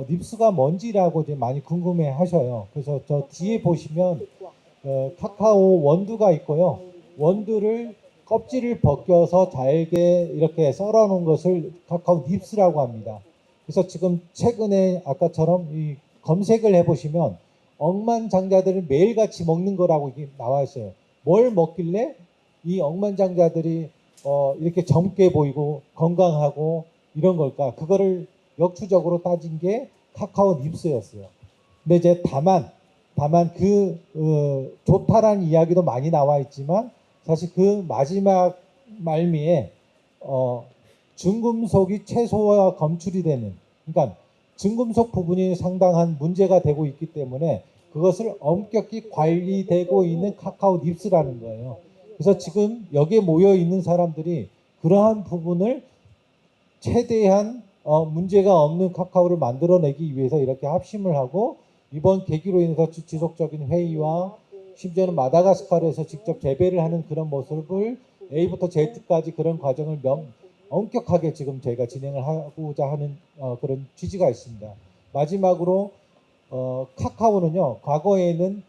닙스가 뭔지라고 이제 많이 궁금해 하셔요. 그래서 저 뒤에 보시면 카카오 원두가 있고요. 원두를 껍질을 벗겨서 잘게 이렇게 썰어 놓은 것을 카카오 닙스라고 합니다. 그래서 지금 최근에 아까처럼 이 검색을 해보시면 억만장자들을 매일같이 먹는 거라고 이게 나와 있어요. 뭘 먹길래 이 억만장자들이 이렇게 젊게 보이고 건강하고 이런 걸까? 그거를 역추적으로 따진 게 카카오 닙스였어요. 근데 이제 다만 그 좋다라는 이야기도 많이 나와 있지만 사실 그 마지막 말미에 중금속이 최소화 검출이 되는, 그러니까 중금속 부분이 상당한 문제가 되고 있기 때문에 그것을 엄격히 관리되고 있는 카카오 닙스라는 거예요. 그래서 지금 여기에 모여 있는 사람들이 그러한 부분을 최대한 문제가 없는 카카오를 만들어내기 위해서 이렇게 합심을 하고 이번 계기로 인해서 지속적인 회의와 심지어는 마다가스카르에서 직접 재배를 하는 그런 모습을 A부터 Z까지 그런 과정을 엄격하게 지금 저희가 진행을 하고자 하는 그런 취지가 있습니다. 마지막으로 카카오는요, 과거에는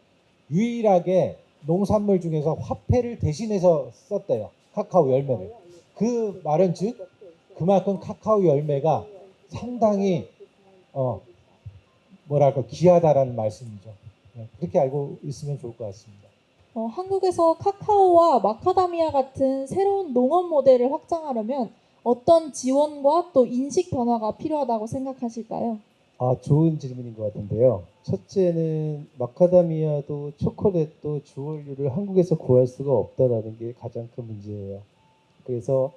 유일하게 농산물 중에서 화폐를 대신해서 썼대요. 카카오 열매를. 그 말은 즉 그만큼 카카오 열매가 상당히 뭐랄까 귀하다라는 말씀이죠. 그렇게 알고 있으면 좋을 것 같습니다. 한국에서 카카오와 마카다미아 같은 새로운 농업 모델을 확장하려면 어떤 지원과 또 인식 변화가 필요하다고 생각하실까요? 좋은 질문인 것 같은데요. 첫째는 마카다미아도 초콜릿도 주원료를 한국에서 구할 수가 없다라는 게 가장 큰 문제예요. 그래서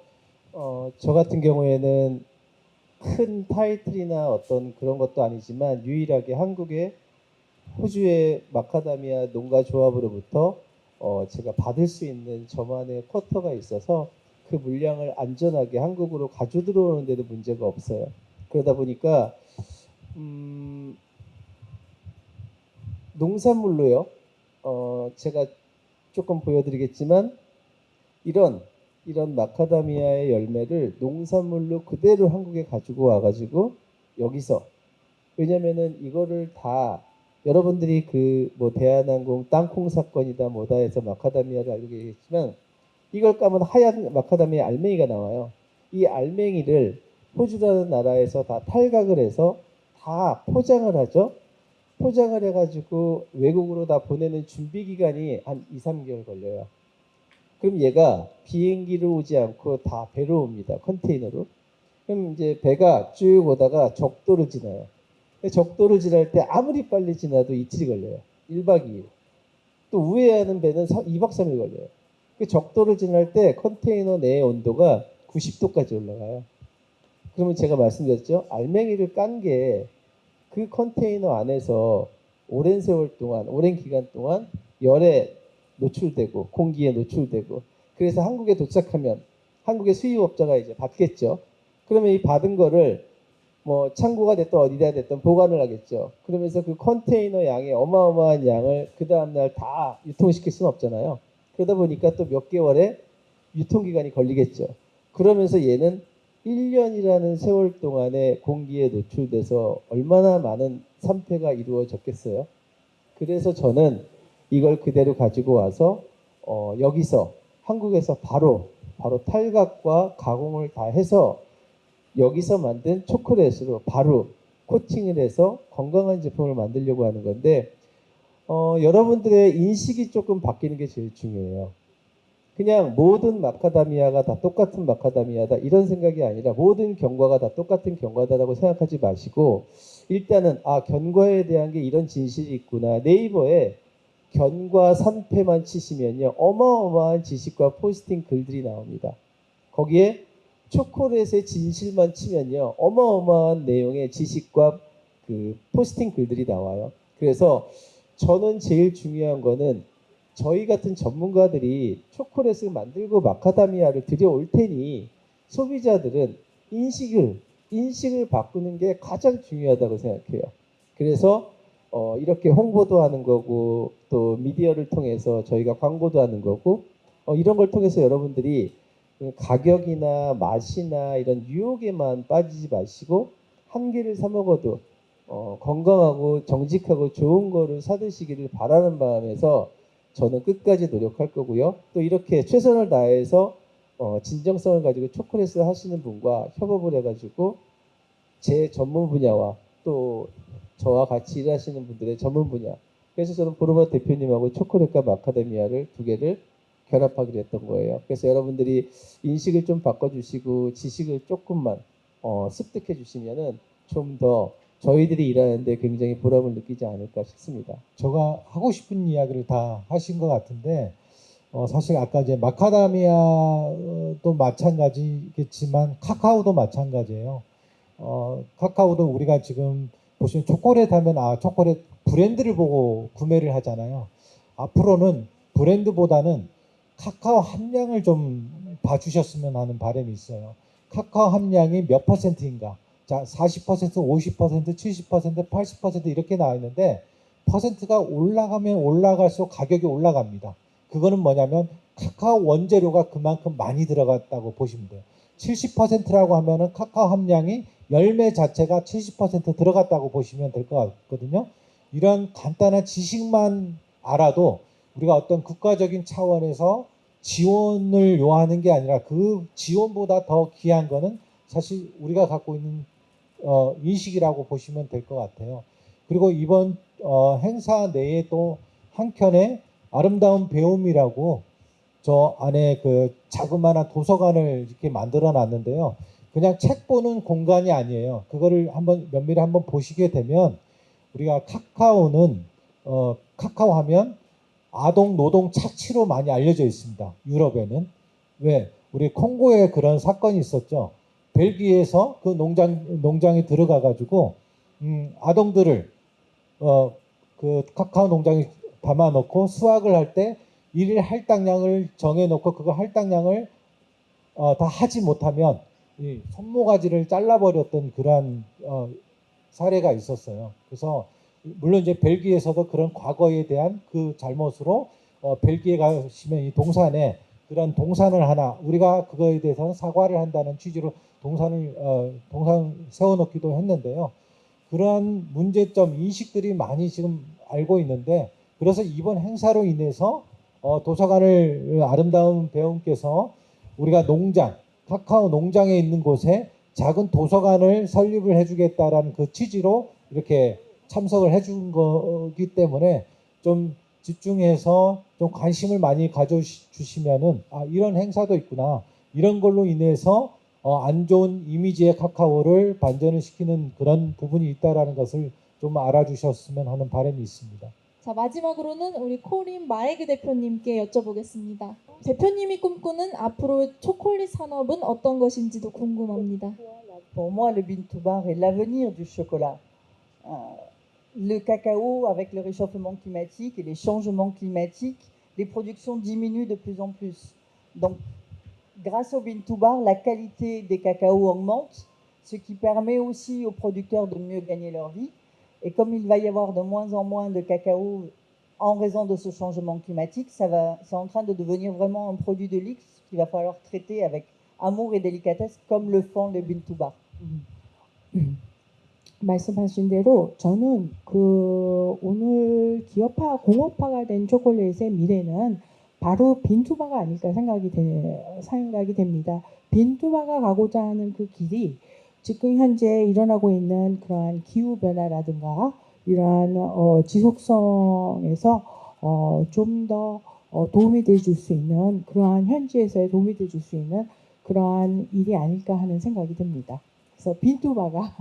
저 같은 경우에는 큰 타이틀이나 어떤 그런 것도 아니지만 유일하게 한국의 호주의 마카다미아 농가 조합으로부터 제가 받을 수 있는 저만의 쿼터가 있어서 그 물량을 안전하게 한국으로 가져 들어오는 데도 문제가 없어요. 그러다 보니까 농산물로요. 제가 조금 보여드리겠지만 이런 마카다미아의 열매를 농산물로 그대로 한국에 가지고 와가지고 여기서, 왜냐면은 이거를 다 여러분들이 그 뭐 대한항공 땅콩 사건이다 뭐다 해서 마카다미아를 알고 계시겠지만 이걸 까면 하얀 마카다미아 알맹이가 나와요. 이 알맹이를 호주라는 나라에서 다 탈각을 해서 다 포장을 하죠. 포장을 해가지고 외국으로 다 보내는 준비 기간이 한 2, 3개월 걸려요. 그럼 얘가 비행기로 오지 않고 다 배로 옵니다. 컨테이너로. 그럼 이제 배가 쭉 오다가 적도를 지나요. 적도를 지날 때 아무리 빨리 지나도 이틀이 걸려요. 1박 2일. 또 우회하는 배는 2박 3일 걸려요. 그 적도를 지날 때 컨테이너 내의 온도가 90도까지 올라가요. 그러면 제가 말씀드렸죠. 알맹이를 깐 게 그 컨테이너 안에서 오랜 세월 동안, 오랜 기간 동안 열에 노출되고 공기에 노출되고, 그래서 한국에 도착하면 한국의 수입업자가 이제 받겠죠. 그러면 이 받은 거를 뭐 창고가 됐든 어디다 됐든 보관을 하겠죠. 그러면서 그 컨테이너 양의 어마어마한 양을 그 다음날 다 유통시킬 수는 없잖아요. 그러다 보니까 또 몇 개월의 유통기간이 걸리겠죠. 그러면서 얘는 1년이라는 세월 동안에 공기에 노출돼서 얼마나 많은 산패가 이루어졌겠어요. 그래서 저는 이걸 그대로 가지고 와서 여기서 한국에서 바로 탈각과 가공을 다 해서 여기서 만든 초콜릿으로 바로 코팅을 해서 건강한 제품을 만들려고 하는 건데, 여러분들의 인식이 조금 바뀌는 게 제일 중요해요. 그냥 모든 마카다미아가 다 똑같은 마카다미아다 이런 생각이 아니라 모든 견과가 다 똑같은 견과다라고 생각하지 마시고, 일단은 견과에 대한 게 이런 진실이 있구나. 네이버에 견과 산패만 치시면요 어마어마한 지식과 포스팅 글들이 나옵니다. 거기에 초콜릿의 진실만 치면요 어마어마한 내용의 지식과 그 포스팅 글들이 나와요. 그래서 저는 제일 중요한 거는 저희 같은 전문가들이 초콜릿을 만들고 마카다미아를 들여올 테니 소비자들은 인식을 바꾸는 게 가장 중요하다고 생각해요. 그래서 이렇게 홍보도 하는 거고 또 미디어를 통해서 저희가 광고도 하는 거고 이런 걸 통해서 여러분들이 가격이나 맛이나 이런 유혹에만 빠지지 마시고 한 개를 사 먹어도 건강하고 정직하고 좋은 거를 사드시기를 바라는 마음에서 저는 끝까지 노력할 거고요. 또 이렇게 최선을 다해서 진정성을 가지고 초콜릿을 하시는 분과 협업을 해가지고 제 전문 분야와 또 저와 같이 일하시는 분들의 전문 분야, 그래서 저는 보르마 대표님하고 초콜릿과 마카다미아를 두 개를 결합하기로 했던 거예요. 그래서 여러분들이 인식을 좀 바꿔주시고 지식을 조금만 습득해 주시면은 좀 더 저희들이 일하는데 굉장히 보람을 느끼지 않을까 싶습니다. 제가 하고 싶은 이야기를 다 하신 것 같은데, 사실 아까 이제 마카다미아도 마찬가지겠지만 카카오도 마찬가지예요. 카카오도 우리가 지금 보시면 초콜릿 하면 초콜릿 브랜드를 보고 구매를 하잖아요. 앞으로는 브랜드보다는 카카오 함량을 좀 봐주셨으면 하는 바람이 있어요. 카카오 함량이 몇 퍼센트인가? 자, 40%, 50%, 70%, 80% 이렇게 나와 있는데 퍼센트가 올라가면 올라갈수록 가격이 올라갑니다. 그거는 뭐냐면 카카오 원재료가 그만큼 많이 들어갔다고 보시면 돼요. 70%라고 하면은 카카오 함량이 열매 자체가 70% 들어갔다고 보시면 될 것 같거든요. 이런 간단한 지식만 알아도 우리가 어떤 국가적인 차원에서 지원을 요하는 게 아니라 그 지원보다 더 귀한 거는 사실 우리가 갖고 있는 인식이라고 보시면 될 것 같아요. 그리고 이번 행사 내에 또 한켠에 아름다운 배움이라고 저 안에 그 자그마한 도서관을 이렇게 만들어 놨는데요. 그냥 책 보는 공간이 아니에요. 그거를 면밀히 한번 보시게 되면 우리가 카카오는 카카오 하면 아동 노동 착취로 많이 알려져 있습니다. 유럽에는. 왜? 우리 콩고에 그런 사건이 있었죠. 벨기에에서 그 농장에 들어가 가지고 아동들을 그 카카오 농장에 담아놓고 수확을 할 때 일일 할당량을 정해놓고 그거 할당량을 다 하지 못하면 이 손모가지를 잘라버렸던 그러한 사례가 있었어요. 그래서 물론 이제 벨기에에서도 그런 과거에 대한 그 잘못으로 벨기에 가시면 이 동산에 그런 동산을 하나 우리가 그거에 대해서는 사과를 한다는 취지로 동산 세워놓기도 했는데요. 그러한 문제점 인식들이 많이 지금 알고 있는데 그래서 이번 행사로 인해서 도서관을 아름다운 배우님께서 우리가 농장 카카오 농장에 있는 곳에 작은 도서관을 설립을 해주겠다라는 그 취지로 이렇게 참석을 해준 거기 때문에 좀 집중해서 좀 관심을 많이 가져주시면은 이런 행사도 있구나 이런 걸로 인해서 안 좋은 이미지의 카카오를 반전을 시키는 그런 부분이 있다라는 것을 좀 알아주셨으면 하는 바람이 있습니다. 자, 마지막으로는 우리 코린 마에그 대표님께 여쭤보겠습니다. 대표님이 꿈꾸는 앞으로 초콜릿 산업은 어떤 것인지도 궁금합니다. Pour moi, le bean to bar est l'avenir du chocolat. Le cacao, avec le réchauffement climatique et les changements climatiques, les productions diminuent de plus en plus. Donc, grâce au bean to bar, la qualité des cacaos augmente, ce qui permet aussi aux producteurs de mieux gagner leur vie. Et comme il va y avoir de moins en moins de cacao en raison de ce changement climatique, c'est en train de devenir vraiment un produit de luxe qu'il va falloir traiter avec amour et délicatesse comme le font les bean to bar. 말씀하신 대로 저는 그 오늘 기업화, 공업화가 된 초콜릿의 미래는 바로 빈투바가 아닐까 생각이 됩니다. 빈투바가 가고자 하는 그 길이 지금 현재 일어나고 있는 그러한 기후 변화라든가 이러한 지속성에서 좀 더 도움이 돼줄 수 있는 그러한 현지에서의 도움이 돼줄 수 있는 그러한 일이 아닐까 하는 생각이 듭니다. 그래서 빈투바가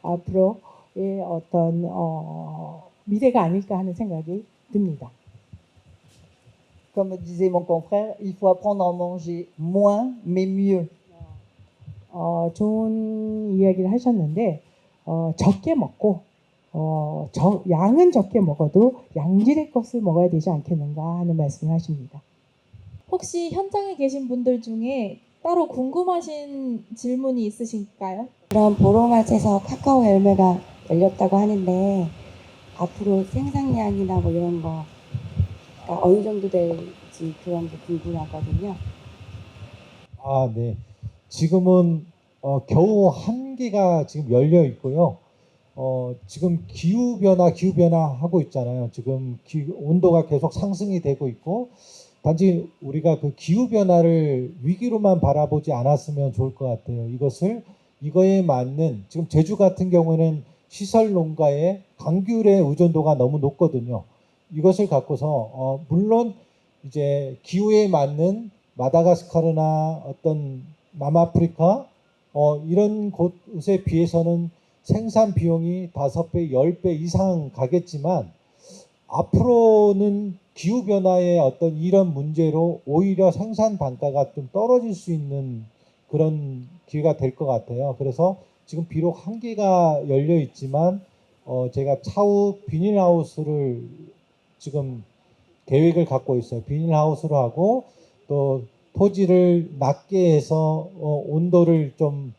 앞으로의 어떤 미래가 아닐까 하는 생각이 듭니다. Comme disait mon confrère, il faut apprendre à manger moins mais mieux. 좋은 이야기를 하셨는데 적게 먹고 양은 적게 먹어도 양질의 것을 먹어야 되지 않겠는가 하는 말씀을 하십니다. 혹시 현장에 계신 분들 중에 따로 궁금하신 질문이 있으실까요? 그런 보로맛에서 카카오 열매가 열렸다고 하는데 앞으로 생산량이나 뭐 이런 거가 어느 정도 될지 그런 게 궁금하거든요. 네. 지금은 겨우 한 개가 지금 열려 있고요. 지금 기후 변화 하고 있잖아요. 지금 온도가 계속 상승이 되고 있고 단지 우리가 그 기후 변화를 위기로만 바라보지 않았으면 좋을 것 같아요. 이거에 맞는 지금 제주 같은 경우는 시설 농가의 강귤의 의존도가 너무 높거든요. 이것을 갖고서 물론 이제 기후에 맞는 마다가스카르나 어떤 남아프리카 이런 곳에 비해서는 생산 비용이 5배, 10배 이상 가겠지만 앞으로는 기후변화의 어떤 이런 문제로 오히려 생산 단가가 좀 떨어질 수 있는 그런 기회가 될 것 같아요. 그래서 지금 비록 한 개가 열려 있지만 제가 차후 비닐하우스를 지금 계획을 갖고 있어요. 비닐하우스로 하고 또 토지를 낮게 해서 온도를 좀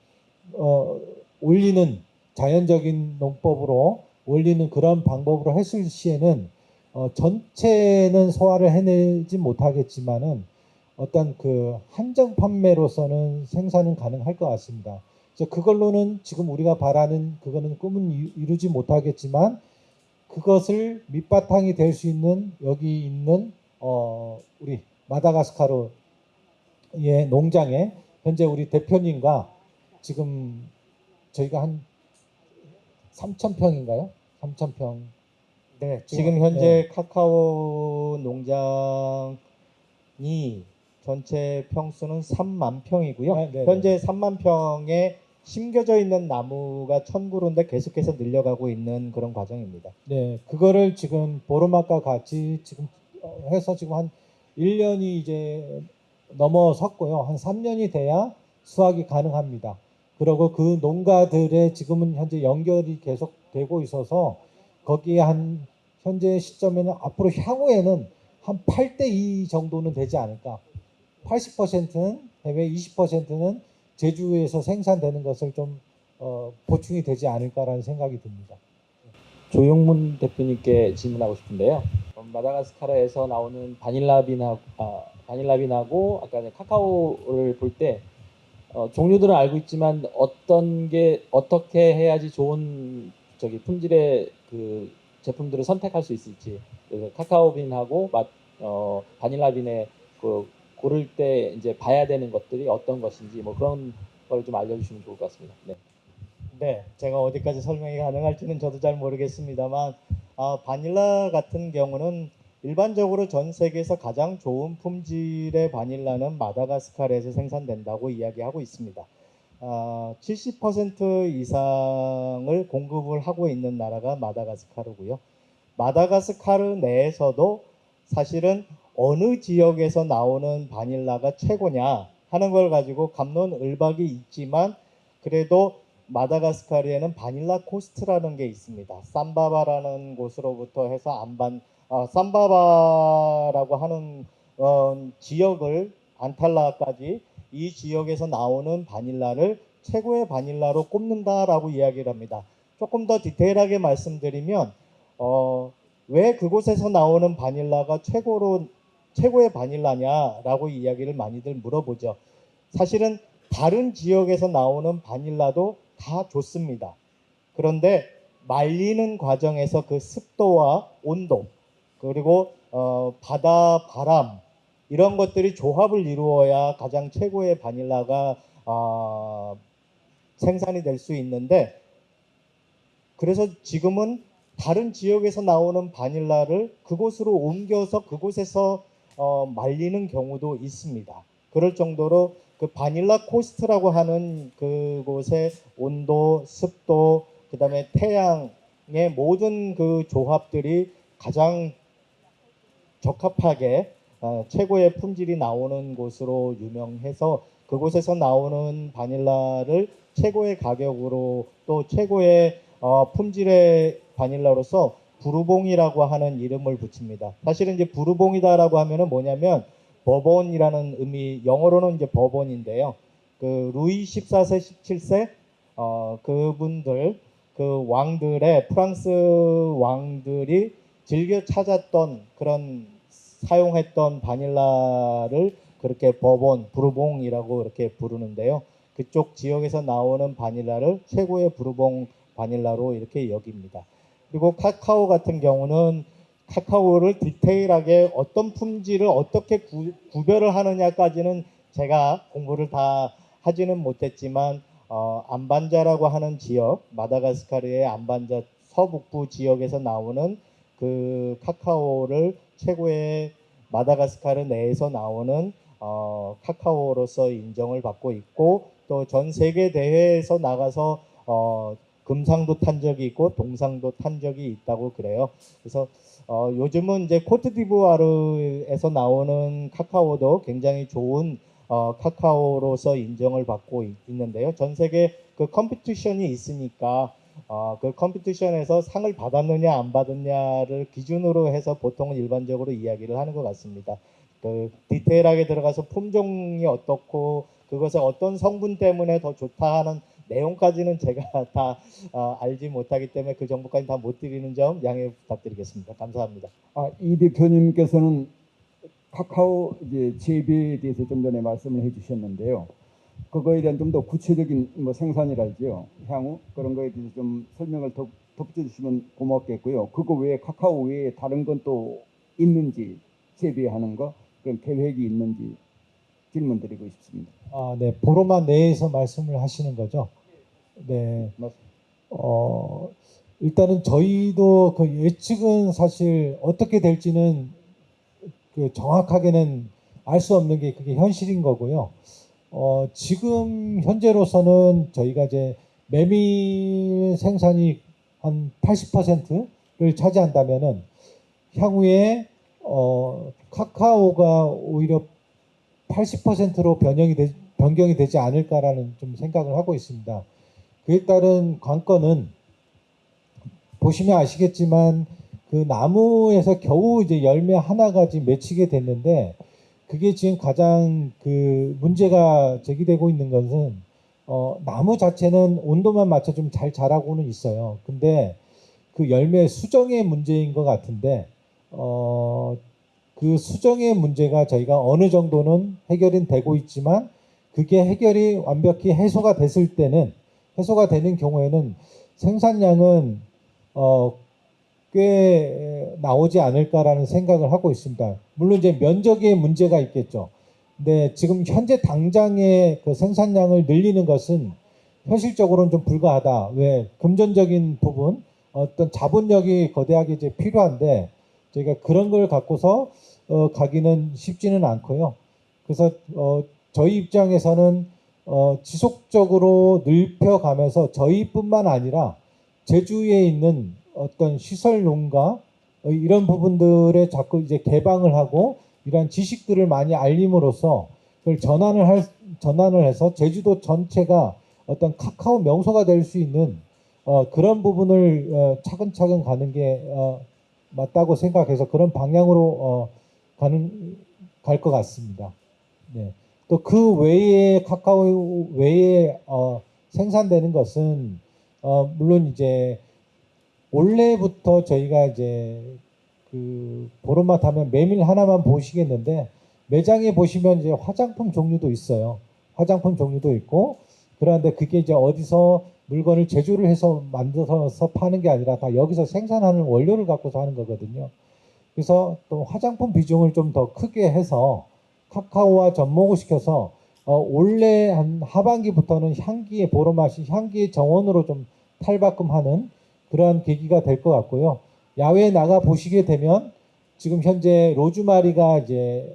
올리는 자연적인 농법으로 올리는 그런 방법으로 했을 시에는 전체는 소화를 해내지 못하겠지만은 어떤 그 한정 판매로서는 생산은 가능할 것 같습니다. 그래서 그걸로는 지금 우리가 바라는 그거는 꿈은 이루지 못하겠지만 그것을 밑바탕이 될 수 있는 여기 있는 우리 마다가스카르의 농장에 현재 우리 대표님과 지금 저희가 한 3,000평인가요? 3,000평. 네, 지금 현재 카카오 농장이 전체 평수는 3만 평이고요. 현재 3만 평에 심겨져 있는 나무가 1,000그루인데 계속해서 늘려가고 있는 그런 과정입니다. 네, 그거를 지금 보르막과 같이 지금 해서 지금 한 1년이 이제 넘어섰고요. 한 3년이 돼야 수확이 가능합니다. 그리고 그 농가들의 지금은 현재 연결이 계속 되고 있어서 거기에 한 현재 시점에는 앞으로 향후에는 한 8대2 정도는 되지 않을까. 80%는 해외 20%는 제주에서 생산되는 것을 좀 보충이 되지 않을까라는 생각이 듭니다. 조용문 대표님께 질문하고 싶은데요. 마다가스카르에서 나오는 바닐라빈하고 아까 카카오를 볼 때 종류들은 알고 있지만 어떻게 해야지 좋은 품질의 그 제품들을 선택할 수 있을지, 그래서 카카오빈하고 바닐라빈에 그 고를 때 이제 봐야 되는 것들이 어떤 것인지 뭐 그런 걸 좀 알려주시면 좋을 것 같습니다. 네. 네, 제가 어디까지 설명이 가능할지는 저도 잘 모르겠습니다만 바닐라 같은 경우는 일반적으로 전 세계에서 가장 좋은 품질의 바닐라는 마다가스카르에서 생산된다고 이야기하고 있습니다. 70% 이상을 공급을 하고 있는 나라가 마다가스카르고요. 마다가스카르 내에서도 사실은 어느 지역에서 나오는 바닐라가 최고냐 하는 걸 가지고 갑론을박이 있지만 그래도 마다가스카르에는 바닐라 코스트라는 게 있습니다. 삼바바라는 곳으로부터 해서 삼바바라고 하는 지역을 안탈라까지 이 지역에서 나오는 바닐라를 최고의 바닐라로 꼽는다라고 이야기를 합니다. 조금 더 디테일하게 말씀드리면 왜 그곳에서 나오는 바닐라가 최고의 바닐라냐라고 이야기를 많이들 물어보죠. 사실은 다른 지역에서 나오는 바닐라도 다 좋습니다. 그런데 말리는 과정에서 그 습도와 온도 그리고 바다 바람 이런 것들이 조합을 이루어야 가장 최고의 바닐라가 생산이 될 수 있는데 그래서 지금은 다른 지역에서 나오는 바닐라를 그곳으로 옮겨서 그곳에서 말리는 경우도 있습니다. 그럴 정도로 그 바닐라 코스트라고 하는 그곳의 온도, 습도, 그 다음에 태양의 모든 그 조합들이 가장 적합하게 최고의 품질이 나오는 곳으로 유명해서 그곳에서 나오는 바닐라를 최고의 가격으로 또 최고의 품질의 바닐라로서 부르봉이라고 하는 이름을 붙입니다. 사실은 이제 부르봉이다라고 하면은 뭐냐면 버본이라는 의미, 영어로는 이제 버본인데요. 그 루이 14세, 17세 그분들 그 왕들의 프랑스 왕들이 즐겨 찾았던 그런 사용했던 바닐라를 그렇게 버본, 부르봉이라고 이렇게 부르는데요. 그쪽 지역에서 나오는 바닐라를 최고의 부르봉 바닐라로 이렇게 여깁니다. 그리고 카카오 같은 경우는 카카오를 디테일하게 어떤 품질을 어떻게 구별을 하느냐까지는 제가 공부를 다 하지는 못했지만 안반자라고 하는 지역, 마다가스카르의 안반자 서북부 지역에서 나오는 그 카카오를 최고의 마다가스카르 내에서 나오는 카카오로서 인정을 받고 있고 또 전 세계 대회에서 나가서 금상도 탄 적이 있고 동상도 탄 적이 있다고 그래요. 그래서 요즘은 이제 코트디부아르에서 나오는 카카오도 굉장히 좋은 카카오로서 인정을 받고 있는데요. 전 세계 그 컴피티션이 있으니까 그 컴피티션에서 상을 받았느냐 안 받았냐를 기준으로 해서 보통은 일반적으로 이야기를 하는 것 같습니다. 그 디테일하게 들어가서 품종이 어떻고 그것의 어떤 성분 때문에 더 좋다 하는 내용까지는 제가 다 알지 못하기 때문에 그 정보까지 다 못 드리는 점 양해 부탁드리겠습니다. 감사합니다. 이 대표님께서는 카카오 이제 재배에 대해서 좀 전에 말씀을 해주셨는데요. 그거에 대한 좀 더 구체적인 생산이랄지요, 향후 그런 거에 대해서 좀 설명을 덧붙여주시면 고맙겠고요. 그거 외에 카카오 외에 다른 건 또 있는지 재배하는 거 그런 계획이 있는지 질문드리고 싶습니다. 네, 보로만 내에서 말씀을 하시는 거죠. 네. 일단은 저희도 그 예측은 사실 어떻게 될지는 그 정확하게는 알 수 없는 게 그게 현실인 거고요. 지금 현재로서는 저희가 이제 메밀 생산이 한 80%를 차지한다면은 향후에 카카오가 오히려 80%로 변경이 되지 않을까라는 좀 생각을 하고 있습니다. 그에 따른 관건은 보시면 아시겠지만 그 나무에서 겨우 이제 열매 하나 가지 맺히게 됐는데 그게 지금 가장 그 문제가 제기되고 있는 것은 나무 자체는 온도만 맞춰 좀 잘 자라고는 있어요. 근데 그 열매 수정의 문제인 것 같은데 그 수정의 문제가 저희가 어느 정도는 해결은 되고 있지만 그게 해결이 완벽히 해소가 됐을 때는 해소가 되는 경우에는 생산량은 꽤 나오지 않을까라는 생각을 하고 있습니다. 물론 이제 면적의 문제가 있겠죠. 근데 지금 현재 당장의 그 생산량을 늘리는 것은 현실적으로는 좀 불가하다. 왜? 금전적인 부분, 어떤 자본력이 거대하게 이제 필요한데 저희가 그런 걸 갖고서 가기는 쉽지는 않고요. 그래서 저희 입장에서는 지속적으로 넓혀가면서 저희뿐만 아니라 제주에 있는 어떤 시설 농가 이런 부분들에 자꾸 이제 개방을 하고 이러한 지식들을 많이 알림으로써 그걸 전환을 해서 제주도 전체가 어떤 카카오 명소가 될 수 있는 그런 부분을 차근차근 가는 게 맞다고 생각해서 그런 방향으로 갈 것 같습니다. 네. 또 그 외에 카카오 외에 생산되는 것은 물론 이제 원래부터 저희가 이제 그 보름맛 하면 메밀 하나만 보시겠는데 매장에 보시면 이제 화장품 종류도 있어요. 화장품 종류도 있고 그런데 그게 이제 어디서 물건을 제조를 해서 만들어서 파는 게 아니라 다 여기서 생산하는 원료를 갖고서 하는 거거든요. 그래서 또 화장품 비중을 좀 더 크게 해서 카카오와 접목을 시켜서 올해 한 하반기부터는 향기의 보름맛이 향기의 정원으로 좀 탈바꿈하는 그러한 계기가 될 것 같고요. 야외에 나가 보시게 되면 지금 현재 로즈마리가 이제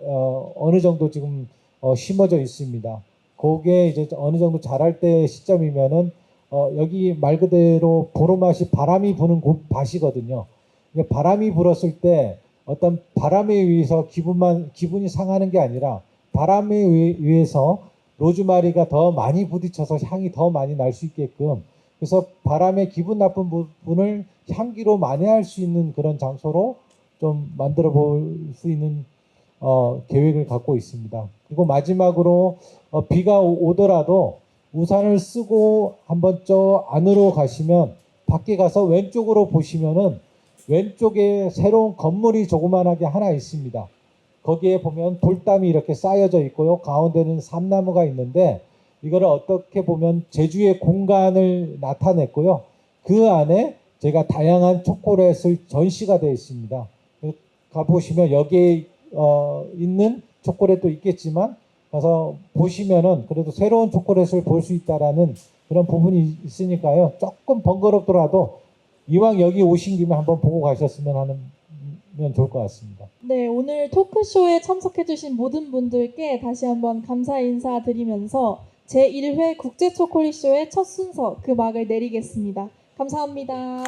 어느 정도 지금 심어져 있습니다. 그게 이제 어느 정도 자랄 때 시점이면은 여기 말 그대로 보름맛이 바람이 부는 밭이거든요. 바람이 불었을 때 어떤 바람에 의해서 기분이 상하는 게 아니라 바람에 의해서 로즈마리가 더 많이 부딪혀서 향이 더 많이 날 수 있게끔 그래서 바람의 기분 나쁜 부분을 향기로 만회할 수 있는 그런 장소로 좀 만들어 볼 수 있는 계획을 갖고 있습니다. 그리고 마지막으로 비가 오더라도 우산을 쓰고 한번 저 안으로 가시면 밖에 가서 왼쪽으로 보시면은 왼쪽에 새로운 건물이 조그만하게 하나 있습니다. 거기에 보면 돌담이 이렇게 쌓여져 있고요. 가운데는 삼나무가 있는데 이거를 어떻게 보면 제주의 공간을 나타냈고요. 그 안에 제가 다양한 초콜릿을 전시가 되어 있습니다. 가보시면 여기에 있는 초콜릿도 있겠지만 가서 보시면은 그래도 새로운 초콜릿을 볼 수 있다라는 그런 부분이 있으니까요. 조금 번거롭더라도 이왕 여기 오신 김에 한번 보고 가셨으면 좋을 것 같습니다. 네, 오늘 토크쇼에 참석해주신 모든 분들께 다시 한번 감사 인사드리면서 제1회 국제초콜릿쇼의 첫 순서 그 막을 내리겠습니다. 감사합니다.